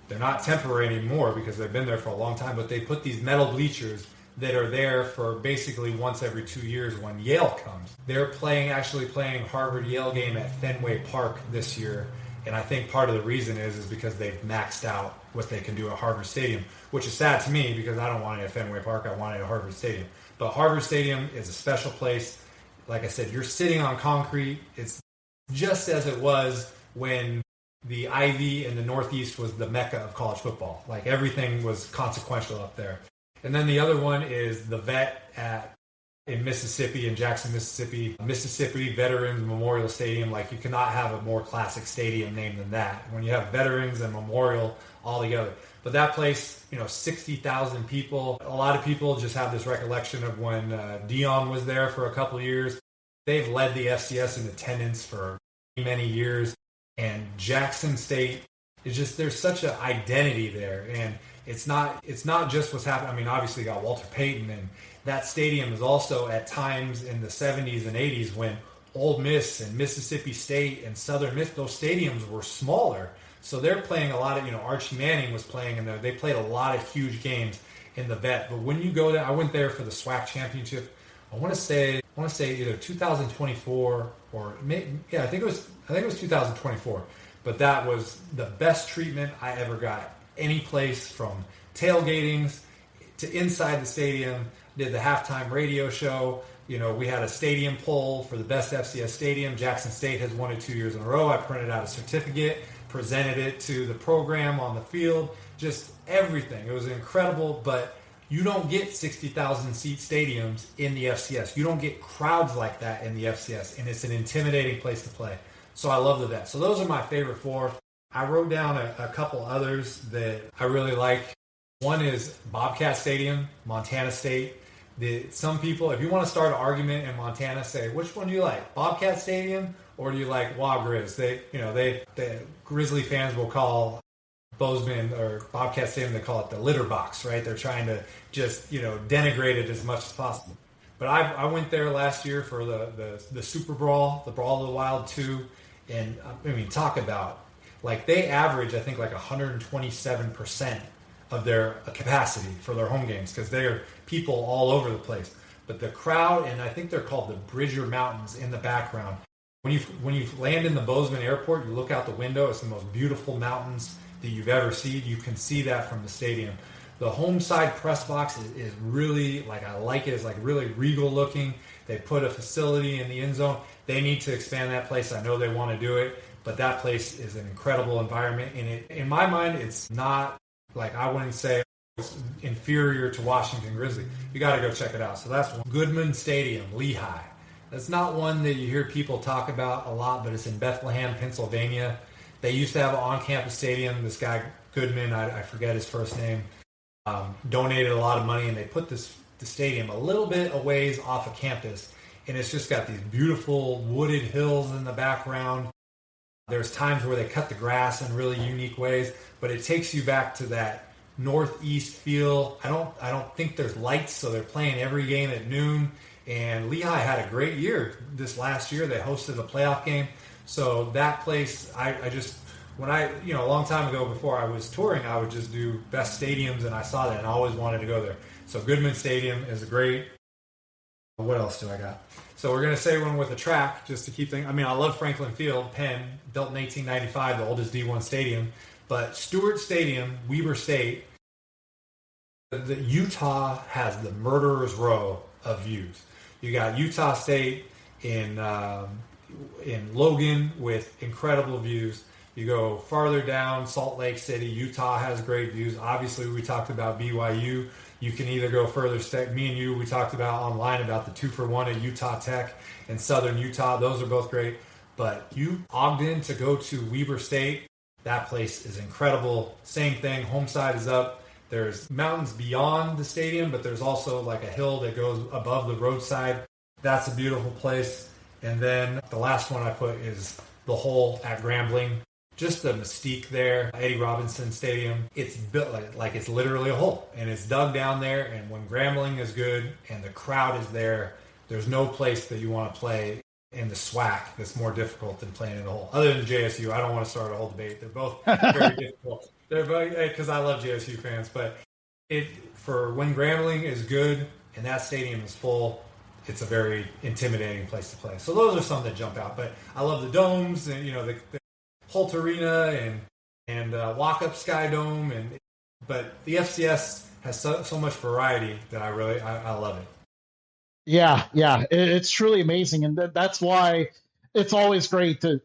Speaker 2: they're not temporary anymore because they've been there for a long time, but they put these metal bleachers that are there for basically once every 2 years when Yale comes. They're actually playing Harvard-Yale game at Fenway Park this year. And I think part of the reason is because they've maxed out what they can do at Harvard Stadium, which is sad to me because I don't want it at Fenway Park. I want it at Harvard Stadium. But Harvard Stadium is a special place. Like I said, you're sitting on concrete. It's just as it was when the Ivy in the Northeast was the mecca of college football. Like everything was consequential up there. And then the other one is the Vet in Mississippi, in Jackson, Mississippi. Mississippi Veterans Memorial Stadium. Like you cannot have a more classic stadium name than that. When you have Veterans and Memorial all together. But that place, 60,000 people. A lot of people just have this recollection of when Dion was there for a couple of years. They've led the FCS in attendance for many years. And Jackson State is just, there's such an identity there. And it's not just what's happening. I mean, obviously you got Walter Payton, and that stadium is also at times in the 70s and 80s when Ole Miss and Mississippi State and Southern Miss, those stadiums were smaller. So they're playing a lot of, Archie Manning was playing in there. They played a lot of huge games in the Vet. But when you go there, I went there for the SWAC championship. I want to say either 2024 or I think it was 2024. But that was the best treatment I ever got. Any place from tailgatings to inside the stadium. Did the halftime radio show. We had a stadium poll for the best FCS stadium. Jackson State has won it 2 years in a row. I printed out a certificate, presented it to the program on the field. Just everything. It was incredible, but you don't get 60,000 seat stadiums in the FCS. You don't get crowds like that in the FCS, and it's an intimidating place to play. So I love the Vet. So those are my favorite four. I wrote down a couple others that I really like. One is Bobcat Stadium, Montana State. Some people, if you want to start an argument in Montana, say, which one do you like, Bobcat Stadium or do you like Grizz? The Grizzly fans will call Bozeman or Bobcat Stadium, they call it the litter box, right? They're trying to just, denigrate it as much as possible. But I went there last year for the Super Brawl, the Brawl of the Wild 2, and I mean, talk about, like they average, I think, like 127% of their capacity for their home games because they're people all over the place. But the crowd, and I think they're called the Bridger Mountains in the background. When you land in the Bozeman airport, you look out the window, it's the most beautiful mountains that you've ever seen. You can see that from the stadium. The home side press box is really, I like it. It's really regal looking. They put a facility in the end zone. They need to expand that place. I know they want to do it, but that place is an incredible environment. And in my mind, it's not, I wouldn't say it's inferior to Washington Grizzly. You got to go check it out. So that's one. Goodman Stadium, Lehigh. That's not one that you hear people talk about a lot, but it's in Bethlehem, Pennsylvania. They used to have an on-campus stadium. This guy, Goodman, I forget his first name, donated a lot of money, and they put the stadium a little bit a ways off of campus. And it's just got these beautiful wooded hills in the background. There's times where they cut the grass in really unique ways, but it takes you back to that northeast feel. I don't think there's lights, so they're playing every game at noon. And Lehigh had a great year this last year. They hosted a playoff game. So that place, a long time ago before I was touring, I would just do best stadiums, and I saw that and I always wanted to go there. So Goodman Stadium is a great. What else do I got? So we're going to say one with a track just to keep things. I mean, I love Franklin Field, Penn, built in 1895, the oldest D1 stadium. But Stewart Stadium, Weber State, the Utah has the murderer's row of views. You got Utah State in Logan with incredible views. You go farther down, Salt Lake City, Utah has great views. Obviously, we talked about BYU. You can either go further. Me and you, we talked about online about the 2-for-1 at Utah Tech and Southern Utah. Those are both great. But you Ogden to go to Weber State, that place is incredible. Same thing, home side is up. There's mountains beyond the stadium, but there's also a hill that goes above the roadside. That's a beautiful place. And then the last one I put is the hole at Grambling. Just the mystique there. Eddie Robinson Stadium, it's built like it's literally a hole. And it's dug down there, and when Grambling is good and the crowd is there, there's no place that you want to play in the SWAC that's more difficult than playing in the hole. Other than JSU, I don't want to start a whole debate. They're both very difficult. They're both, because I love JSU fans, but For when Grambling is good and that stadium is full, it's a very intimidating place to play. So those are some that jump out. But I love the domes and the Holt Arena and Walk-Up Sky Dome, but the FCS has so much variety that I love it.
Speaker 1: Yeah, it's truly amazing, and that's why it's always great to.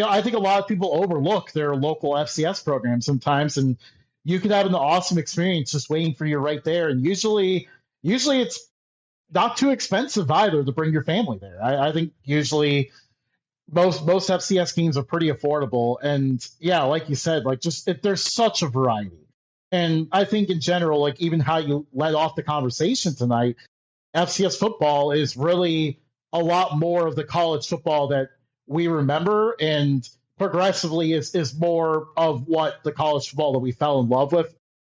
Speaker 1: I think a lot of people overlook their local FCS program sometimes, and you could have an awesome experience just waiting for you right there. And usually it's not too expensive either to bring your family there. I think usually most FCS games are pretty affordable, and yeah, like you said, there's such a variety. And I think in general, like even how you led off the conversation tonight, FCS football is really a lot more of the college football that we remember, and progressively is more of what the college football that we fell in love with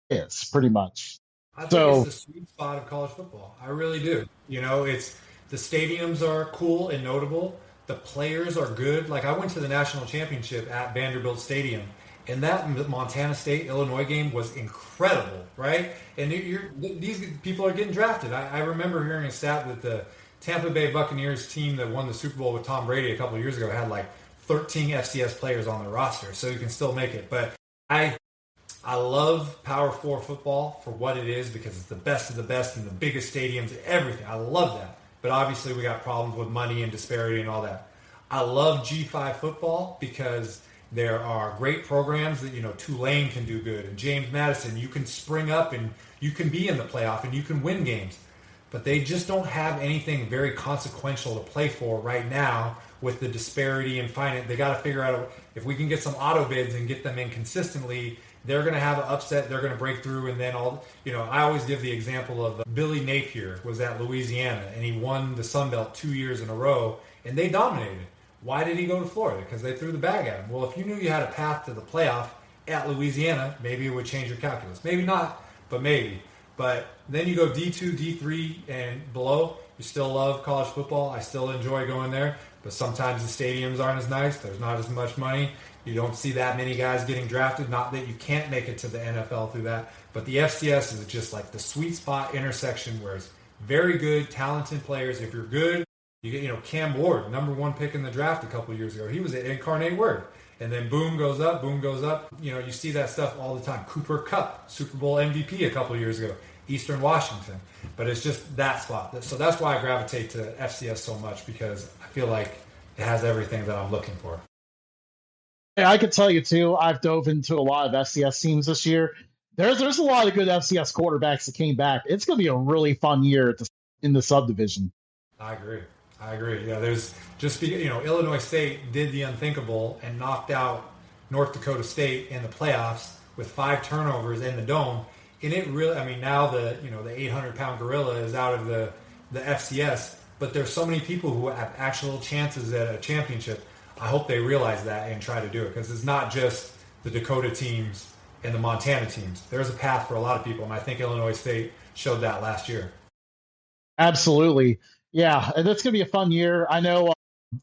Speaker 1: is, pretty much.
Speaker 2: I think it's the sweet spot of college football. I really do. It's the stadiums are cool and notable. The players are good. Like I went to the national championship at Vanderbilt Stadium, and that Montana State Illinois game was incredible, right? And these people are getting drafted. I remember hearing a stat that the Tampa Bay Buccaneers team that won the Super Bowl with Tom Brady a couple of years ago had like 13 FCS players on their roster, so you can still make it. But I love Power 4 football for what it is, because it's the best of the best and the biggest stadiums and everything. I love that. But obviously we got problems with money and disparity and all that. I love G5 football because there are great programs that, Tulane can do good, and James Madison, you can spring up and you can be in the playoff and you can win games. But they just don't have anything very consequential to play for right now with the disparity in finance. They got to figure out if we can get some auto bids and get them in consistently, they're going to have an upset. They're going to break through. And then I always give the example of Billy Napier was at Louisiana, and he won the Sun Belt 2 years in a row, and they dominated. Why did he go to Florida? Because they threw the bag at him. Well, if you knew you had a path to the playoff at Louisiana, maybe it would change your calculus. Maybe not, but maybe. But then you go D2, D3, and below. You still love college football. I still enjoy going there. But sometimes the stadiums aren't as nice. There's not as much money. You don't see that many guys getting drafted. Not that you can't make it to the NFL through that. But the FCS is just like the sweet spot intersection where it's very good, talented players. If you're good, you get, Cam Ward, number 1 pick in the draft a couple of years ago. He was at Incarnate Word. And then boom goes up, boom goes up. You see that stuff all the time. Cooper Kupp, Super Bowl MVP a couple of years ago. Eastern Washington. But it's just that spot. So that's why I gravitate to FCS so much, because I feel like it has everything that I'm looking for.
Speaker 1: Yeah, I could tell you, too, I've dove into a lot of FCS teams this year. There's a lot of good FCS quarterbacks that came back. It's going to be a really fun year in the subdivision.
Speaker 2: I agree. Yeah, there's just, Illinois State did the unthinkable and knocked out North Dakota State in the playoffs with 5 turnovers in the dome. And it really, now the 800-pound gorilla is out of the FCS, but there's so many people who have actual chances at a championship. I hope they realize that and try to do it, because it's not just the Dakota teams and the Montana teams. There's a path for a lot of people, and I think Illinois State showed that last year.
Speaker 1: Absolutely. Yeah, and it's going to be a fun year. I know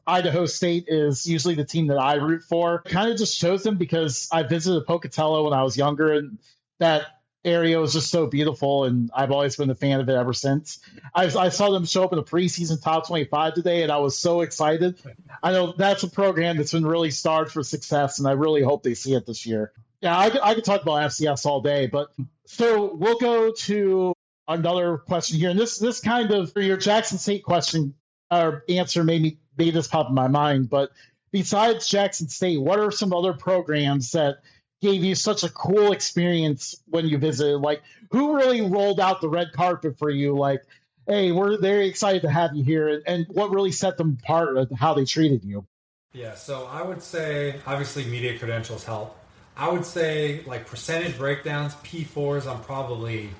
Speaker 1: Idaho State is usually the team that I root for. Kind of just chose them because I visited Pocatello when I was younger, and that area was just so beautiful, and I've always been a fan of it ever since. I saw them show up in the preseason top 25 today, and I was so excited. I know that's a program that's been really starved for success, and I really hope they see it this year. Yeah, I could talk about FCS all day, but so we'll go to another question here, and this kind of your Jackson State question or answer made this pop in my mind. But besides Jackson State, what are some other programs that gave you such a cool experience when you visited? Like, who really rolled out the red carpet for you? Like, hey, we're very excited to have you here, and what really set them apart of how they treated you?
Speaker 2: Yeah, so I would say obviously media credentials help. I would say like percentage breakdowns, P4s, I'm probably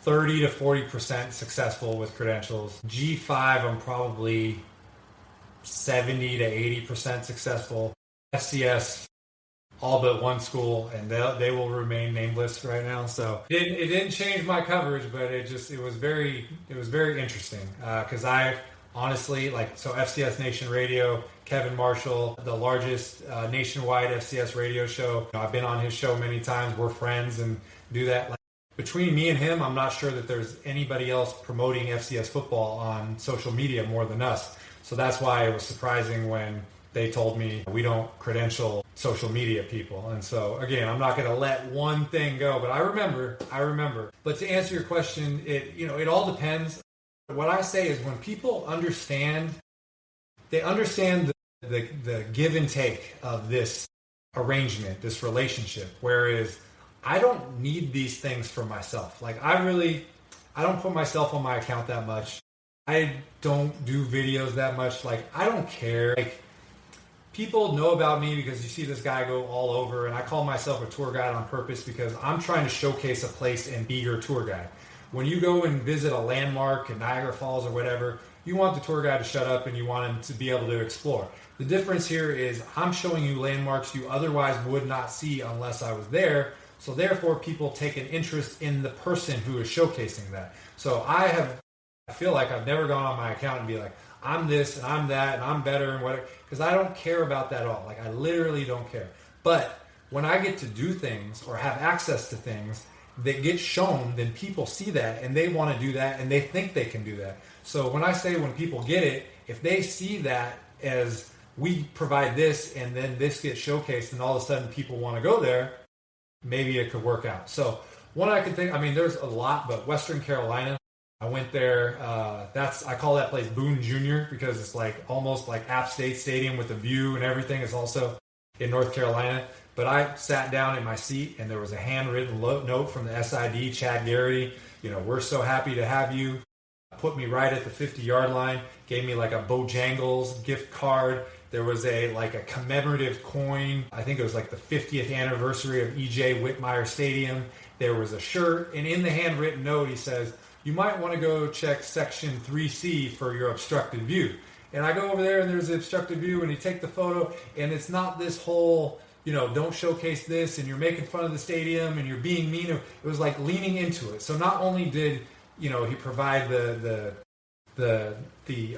Speaker 2: 30 to 40% successful with credentials. G5, I'm probably 70 to 80% successful. FCS, all but one school, and they will remain nameless right now. So it didn't change my coverage, but it was very interesting because I honestly so FCS Nation Radio, Kevin Marshall, the largest nationwide FCS radio show. I've been on his show many times. We're friends and do that. between me and him, I'm not sure that there's anybody else promoting FCS football on social media more than us. So that's why it was surprising when they told me we don't credential social media people. And so, again, I'm not going to let one thing go, but I remember. But to answer your question, it all depends. What I say is when people understand, they understand the give and take of this arrangement, this relationship, whereas I don't need these things for myself. Like I don't put myself on my account that much. I don't do videos that much. Like I don't care. Like people know about me because you see this guy go all over, and I call myself a tour guide on purpose because I'm trying to showcase a place and be your tour guide. When you go and visit a landmark in Niagara Falls or whatever, you want the tour guide to shut up and you want him to be able to explore. The difference here is I'm showing you landmarks you otherwise would not see unless I was there. So therefore, people take an interest in the person who is showcasing that. So I feel like I've never gone on my account and be like, I'm this and I'm that and I'm better and whatever, because I don't care about that at all. Like I literally don't care. But when I get to do things or have access to things that get shown, then people see that and they want to do that and they think they can do that. So when I say when people get it, if they see that as we provide this and then this gets showcased and all of a sudden people want to go there, maybe it could work out. So one I could think, I mean, there's a lot, but Western Carolina, I went there. I call that place Boone Junior because it's like almost like App State Stadium with a view and everything is also in North Carolina. But I sat down in my seat and there was a handwritten note from the SID, Chad Garrity. We're so happy to have you. Put me right at the 50-yard line. Gave me like a Bojangles gift card. There was a commemorative coin. I think it was like the 50th anniversary of E.J. Whitmire Stadium. There was a shirt, and in the handwritten note, he says, you might want to go check section 3C for your obstructed view. And I go over there, and there's the obstructed view, and you take the photo, and it's not this whole, don't showcase this, and you're making fun of the stadium, and you're being mean. It was like leaning into it. So not only did, he provide the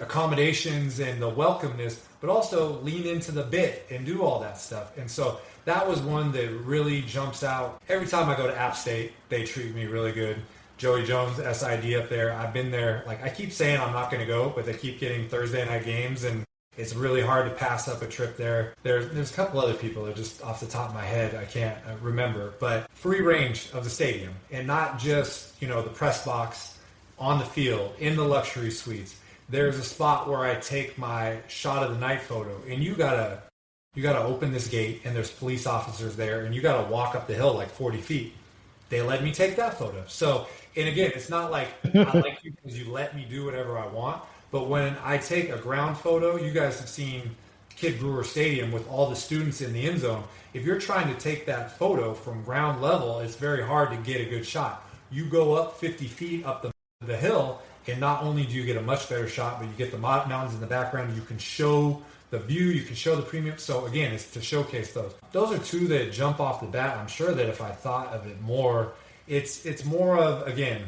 Speaker 2: accommodations and the welcomeness, but also lean into the bit and do all that stuff. And so that was one that really jumps out. Every time I go to App State, they treat me really good. Joey Jones, SID up there. I've been there. Like I keep saying I'm not going to go, but they keep getting Thursday night games, and it's really hard to pass up a trip there. There's a couple other people that just off the top of my head I can't remember, but free range of the stadium, and not just the press box on the field in the luxury suites. There's a spot where I take my shot of the night photo, and you gotta open this gate, and there's police officers there, and you gotta walk up the hill like 40 feet. They let me take that photo. So, and again, it's not like I like you because you let me do whatever I want. But when I take a ground photo, you guys have seen Kid Brewer Stadium with all the students in the end zone. If you're trying to take that photo from ground level, it's very hard to get a good shot. You go up 50 feet up the hill, and not only do you get a much better shot, but you get the mountains in the background. You can show the view, you can show the premium. So again, it's to showcase those. Those are two that jump off the bat. I'm sure that if I thought of it more, it's more of, again,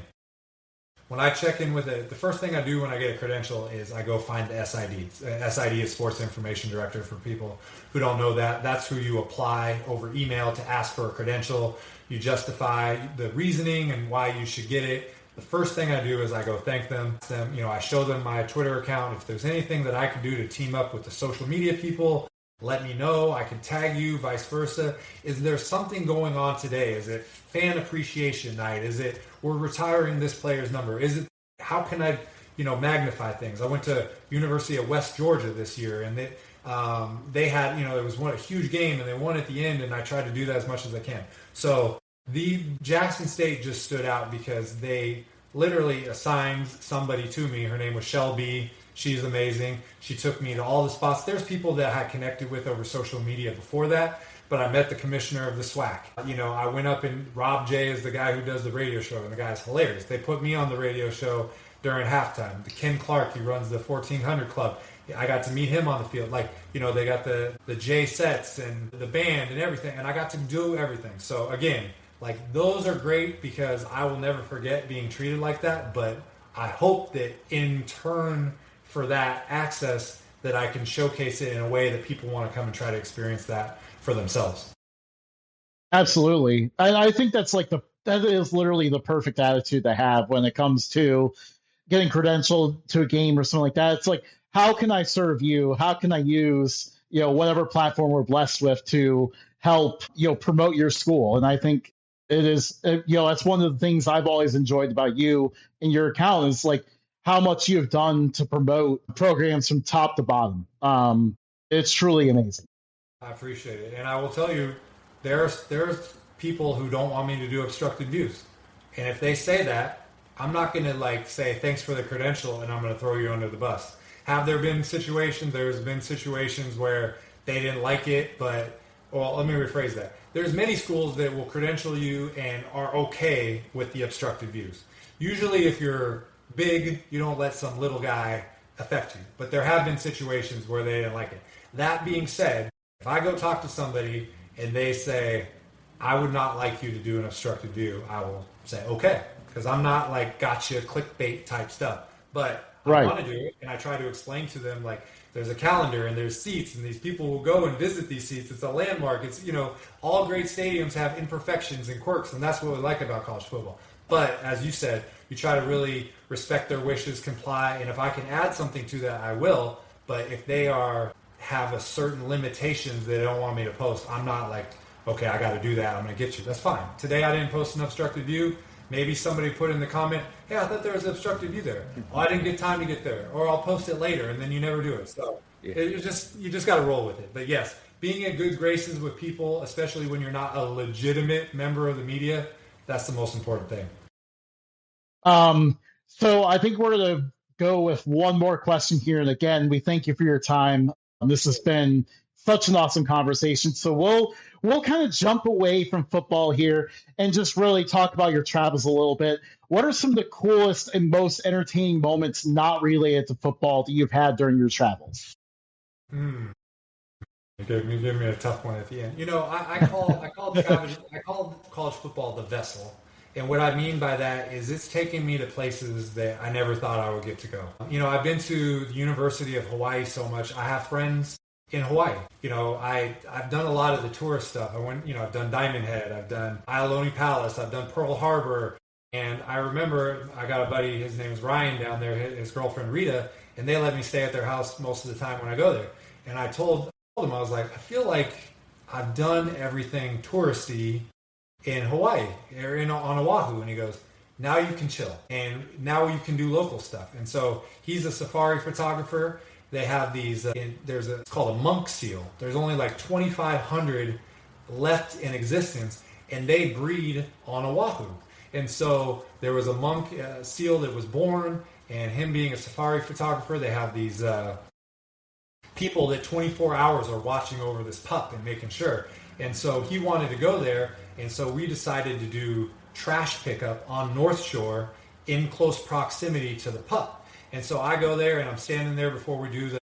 Speaker 2: when I check in with it, the first thing I do when I get a credential is I go find the SID. SID is Sports Information Director for people who don't know that. That's who you apply over email to ask for a credential. You justify the reasoning and why you should get it. The first thing I do is I go thank them. I show them my Twitter account. If there's anything that I can do to team up with the social media people, let me know. I can tag you, vice versa. Is there something going on today? Is it fan appreciation night? Is it we're retiring this player's number? Is it how can I, magnify things? I went to University of West Georgia this year, and they had, it was a huge game, and they won at the end, and I tried to do that as much as I can. So the Jackson State just stood out because they literally assigned somebody to me. Her name was Shelby. She's amazing. She took me to all the spots. There's people that I had connected with over social media before that, but I met the commissioner of the SWAC. I went up, and Rob J is the guy who does the radio show, and the guy's hilarious. They put me on the radio show during halftime. The Ken Clark, he runs the 1400 Club. I got to meet him on the field. They got the J sets and the band and everything, and I got to do everything. So again, those are great because I will never forget being treated like that, but I hope that in turn for that access that I can showcase it in a way that people want to come and try to experience that for themselves.
Speaker 1: Absolutely. I think that's like the That is literally the perfect attitude to have when it comes to getting credentialed to a game or something like that. It's like, how can I serve you? How can I use, whatever platform we're blessed with to help, promote your school? And I think it is, that's one of the things I've always enjoyed about you and your account is like how much you have done to promote programs from top to bottom. It's truly amazing.
Speaker 2: I appreciate it. And I will tell you, there's people who don't want me to do obstructed views. And if they say that, I'm not going to say thanks for the credential and I'm going to throw you under the bus. Have there been situations? There's been situations where they didn't like it, but, well, let me rephrase that. There's many schools that will credential you and are okay with the obstructed views. Usually if you're big, you don't let some little guy affect you. But there have been situations where they didn't like it. That being said, if I go talk to somebody and they say, I would not like you to do an obstructed view, I will say, okay. Because I'm not gotcha clickbait type stuff. But I want to do it, and I try to explain to them, there's a calendar and there's seats, and these people will go and visit these seats. It's a landmark. It's, all great stadiums have imperfections and quirks, and that's what we like about college football. But as you said, you try to really respect their wishes, comply, and if I can add something to that, I will. But if they have a certain limitations they don't want me to post, I'm not okay, I got to do that. I'm going to get you. That's fine. Today I didn't post an obstructed view. Maybe somebody put in the comment, hey, I thought there was an obstructed view there. Oh, I didn't get time to get there. Or I'll post it later, and then you never do it. So you just got to roll with it. But yes, being in good graces with people, especially when you're not a legitimate member of the media, that's the most important thing.
Speaker 1: So I think we're going to go with one more question here. And again, we thank you for your time. This has been such an awesome conversation. So we'll kind of jump away from football here and just really talk about your travels a little bit. What are some of the coolest and most entertaining moments not related to football that you've had during your travels?
Speaker 2: You gave me a tough one at the end. I call college football the vessel. And what I mean by that is it's taken me to places that I never thought I would get to go. I've been to the University of Hawaii so much. I have friends in Hawaii. I've done a lot of the tourist stuff. I've done Diamond Head, I've done Iolani Palace, I've done Pearl Harbor. And I remember I got a buddy, his name is Ryan down there, his girlfriend Rita, and they let me stay at their house most of the time when I go there. And I told him, I was like, I feel like I've done everything touristy in Hawaii or on Oahu. And he goes, now you can chill and now you can do local stuff. And so he's a safari photographer. They have these, it's called a monk seal. There's only 2,500 left in existence, and they breed on Oahu. And so there was a monk seal that was born, and him being a safari photographer, they have these people that 24 hours are watching over this pup and making sure. And so he wanted to go there, and so we decided to do trash pickup on North Shore in close proximity to the pup. And so I go there and I'm standing there before we do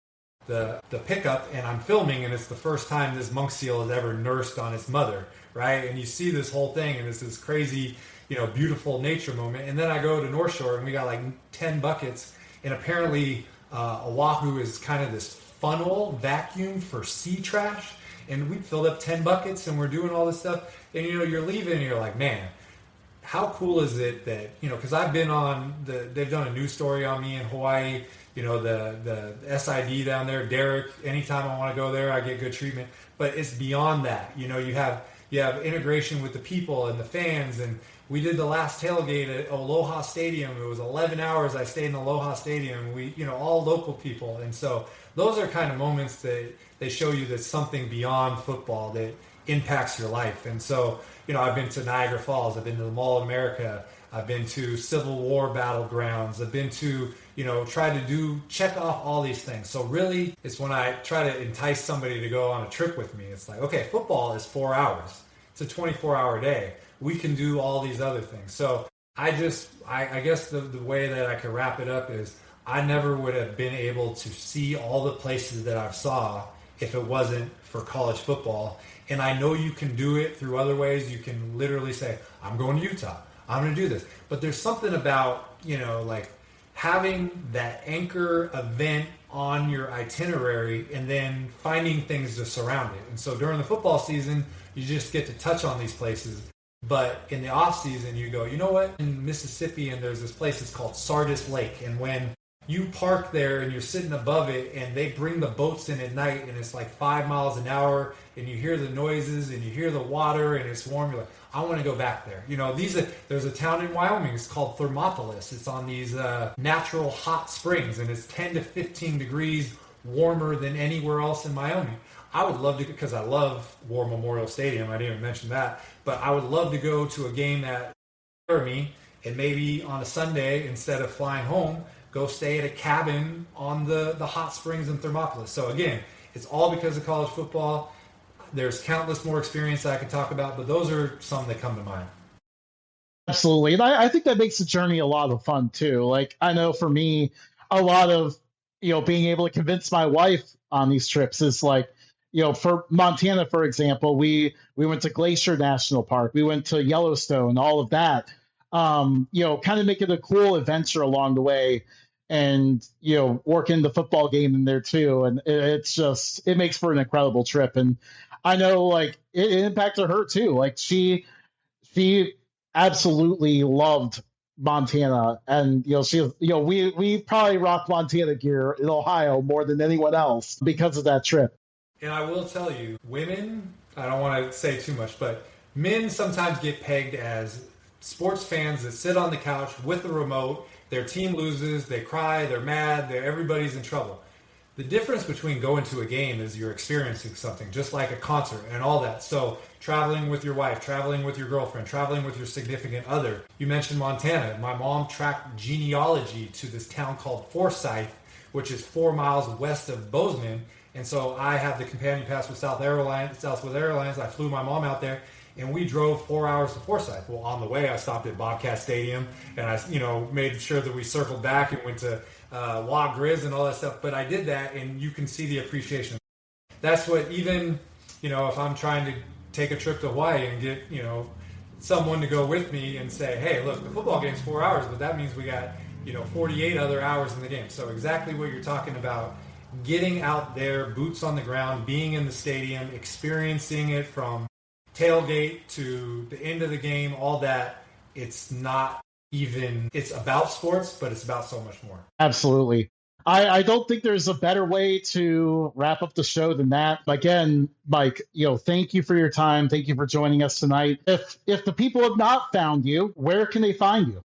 Speaker 2: the pickup, and I'm filming, and it's the first time this monk seal has ever nursed on its mother, right? And you see this whole thing, and it's this crazy, beautiful nature moment. And then I go to North Shore, and we got 10 buckets, and apparently Oahu is kind of this funnel vacuum for sea trash. And we filled up 10 buckets, and we're doing all this stuff. And you're leaving, and you're like, man, how cool is it that, because I've been they've done a news story on me in Hawaii, the SID down there, Derek, anytime I want to go there, I get good treatment. But it's beyond that. You have integration with the people and the fans. And we did the last tailgate at Aloha Stadium. It was 11 hours I stayed in Aloha Stadium. We, all local people. And so those are kind of moments that they show you that something beyond football that impacts your life. And so, I've been to Niagara Falls, I've been to the Mall of America, I've been to Civil War battlegrounds, I've been to, check off all these things. So really, it's when I try to entice somebody to go on a trip with me, it's like, okay, football is 4 hours. It's a 24-hour day. We can do all these other things. So I guess the way that I could wrap it up is I never would have been able to see all the places that I've saw if it wasn't for college football. And I know you can do it through other ways. You can literally say, I'm going to Utah. I'm going to do this. But there's something about, having that anchor event on your itinerary and then finding things to surround it. And so during the football season, you just get to touch on these places. But in the off season, you go, you know what? In Mississippi, and there's this place that's called Sardis Lake. And when you park there and you're sitting above it and they bring the boats in at night and it's like 5 miles an hour and you hear the noises and you hear the water and it's warm, you're like, I want to go back there. There's a town in Wyoming, it's called Thermopolis. It's on these natural hot springs and it's 10 to 15 degrees warmer than anywhere else in Wyoming. I would love to, because I love War Memorial Stadium, I didn't even mention that, but I would love to go to a game at Laramie and maybe on a Sunday, instead of flying home, go stay at a cabin on the hot springs in Thermopolis. So again, it's all because of college football. There's countless more experience I could talk about, but those are some that come to mind.
Speaker 1: Absolutely. And I think that makes the journey a lot of fun too. Like, I know for me, a lot of, being able to convince my wife on these trips is like, for Montana, for example, we went to Glacier National Park, we went to Yellowstone, all of that, kind of make it a cool adventure along the way and, working the football game in there too. And it makes for an incredible trip. And I know like it impacted her too. Like she absolutely loved Montana, and we probably rock Montana gear in Ohio more than anyone else because of that trip.
Speaker 2: And I will tell you, women, I don't want to say too much, but men sometimes get pegged as sports fans that sit on the couch with the remote, their team loses, they cry, they're mad, everybody's in trouble. The difference between going to a game is you're experiencing something, just like a concert and all that. So traveling with your wife, traveling with your girlfriend, traveling with your significant other. You mentioned Montana. My mom tracked genealogy to this town called Forsyth, which is 4 miles west of Bozeman. And so I have the companion pass with Southwest Airlines. I flew my mom out there, and we drove 4 hours to Forsyth. Well, on the way, I stopped at Bobcat Stadium, and I, made sure that we circled back and went to Wa Grizz and all that stuff. But I did that, and you can see the appreciation. That's what even, if I'm trying to take a trip to Hawaii and get, someone to go with me and say, hey, look, the football game's 4 hours, but that means we got, 48 other hours in the game. So exactly what you're talking about. Getting out there, boots on the ground, being in the stadium, experiencing it from tailgate to the end of the game, all that. It's about sports, but it's about so much more.
Speaker 1: Absolutely. I don't think there's a better way to wrap up the show than that. Again, Mike, thank you for your time. Thank you for joining us tonight. If the people have not found you, where can they find you?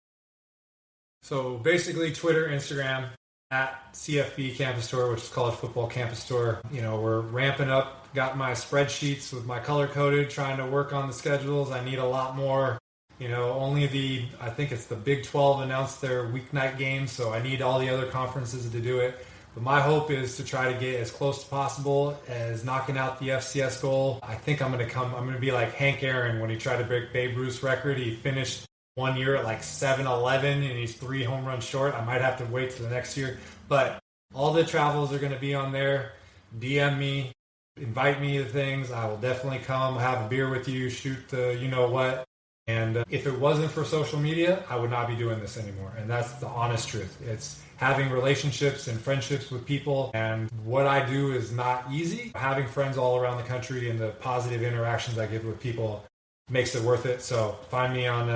Speaker 2: So basically Twitter, Instagram, at CFB Campus Tour, which is College Football Campus Tour. We're ramping up, got my spreadsheets with my color coded, trying to work on the schedules. I need a lot more. I think it's the Big 12 announced their weeknight games, so I need all the other conferences to do it. But my hope is to try to get as close as possible as knocking out the FCS goal. I think I'm going to be like Hank Aaron when he tried to break Babe Ruth's record. He finished 1 year at like 7-11 and he's 3 home runs short. I might have to wait till the next year. But all the travels are going to be on there. DM me, invite me to things. I will definitely come, have a beer with you, shoot the you-know-what. And if it wasn't for social media, I would not be doing this anymore. And that's the honest truth. It's having relationships and friendships with people. And what I do is not easy. Having friends all around the country and the positive interactions I get with people makes it worth it. So find me on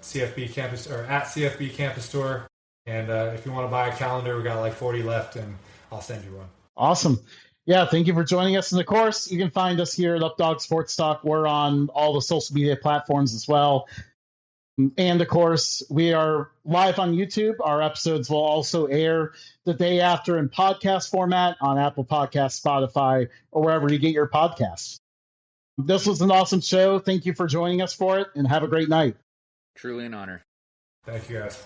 Speaker 2: CFB Campus or at CFB Campus Tour. And if you want to buy a calendar, we got like 40 left and I'll send you one.
Speaker 1: Awesome. Yeah, thank you for joining us. And of course, you can find us here at Updog Sports Talk. We're on all the social media platforms as well. And of course, we are live on YouTube. Our episodes will also air the day after in podcast format on Apple Podcasts, Spotify, or wherever you get your podcasts. This was an awesome show. Thank you for joining us for it, and have a great night.
Speaker 3: Truly an honor.
Speaker 2: Thank you, guys.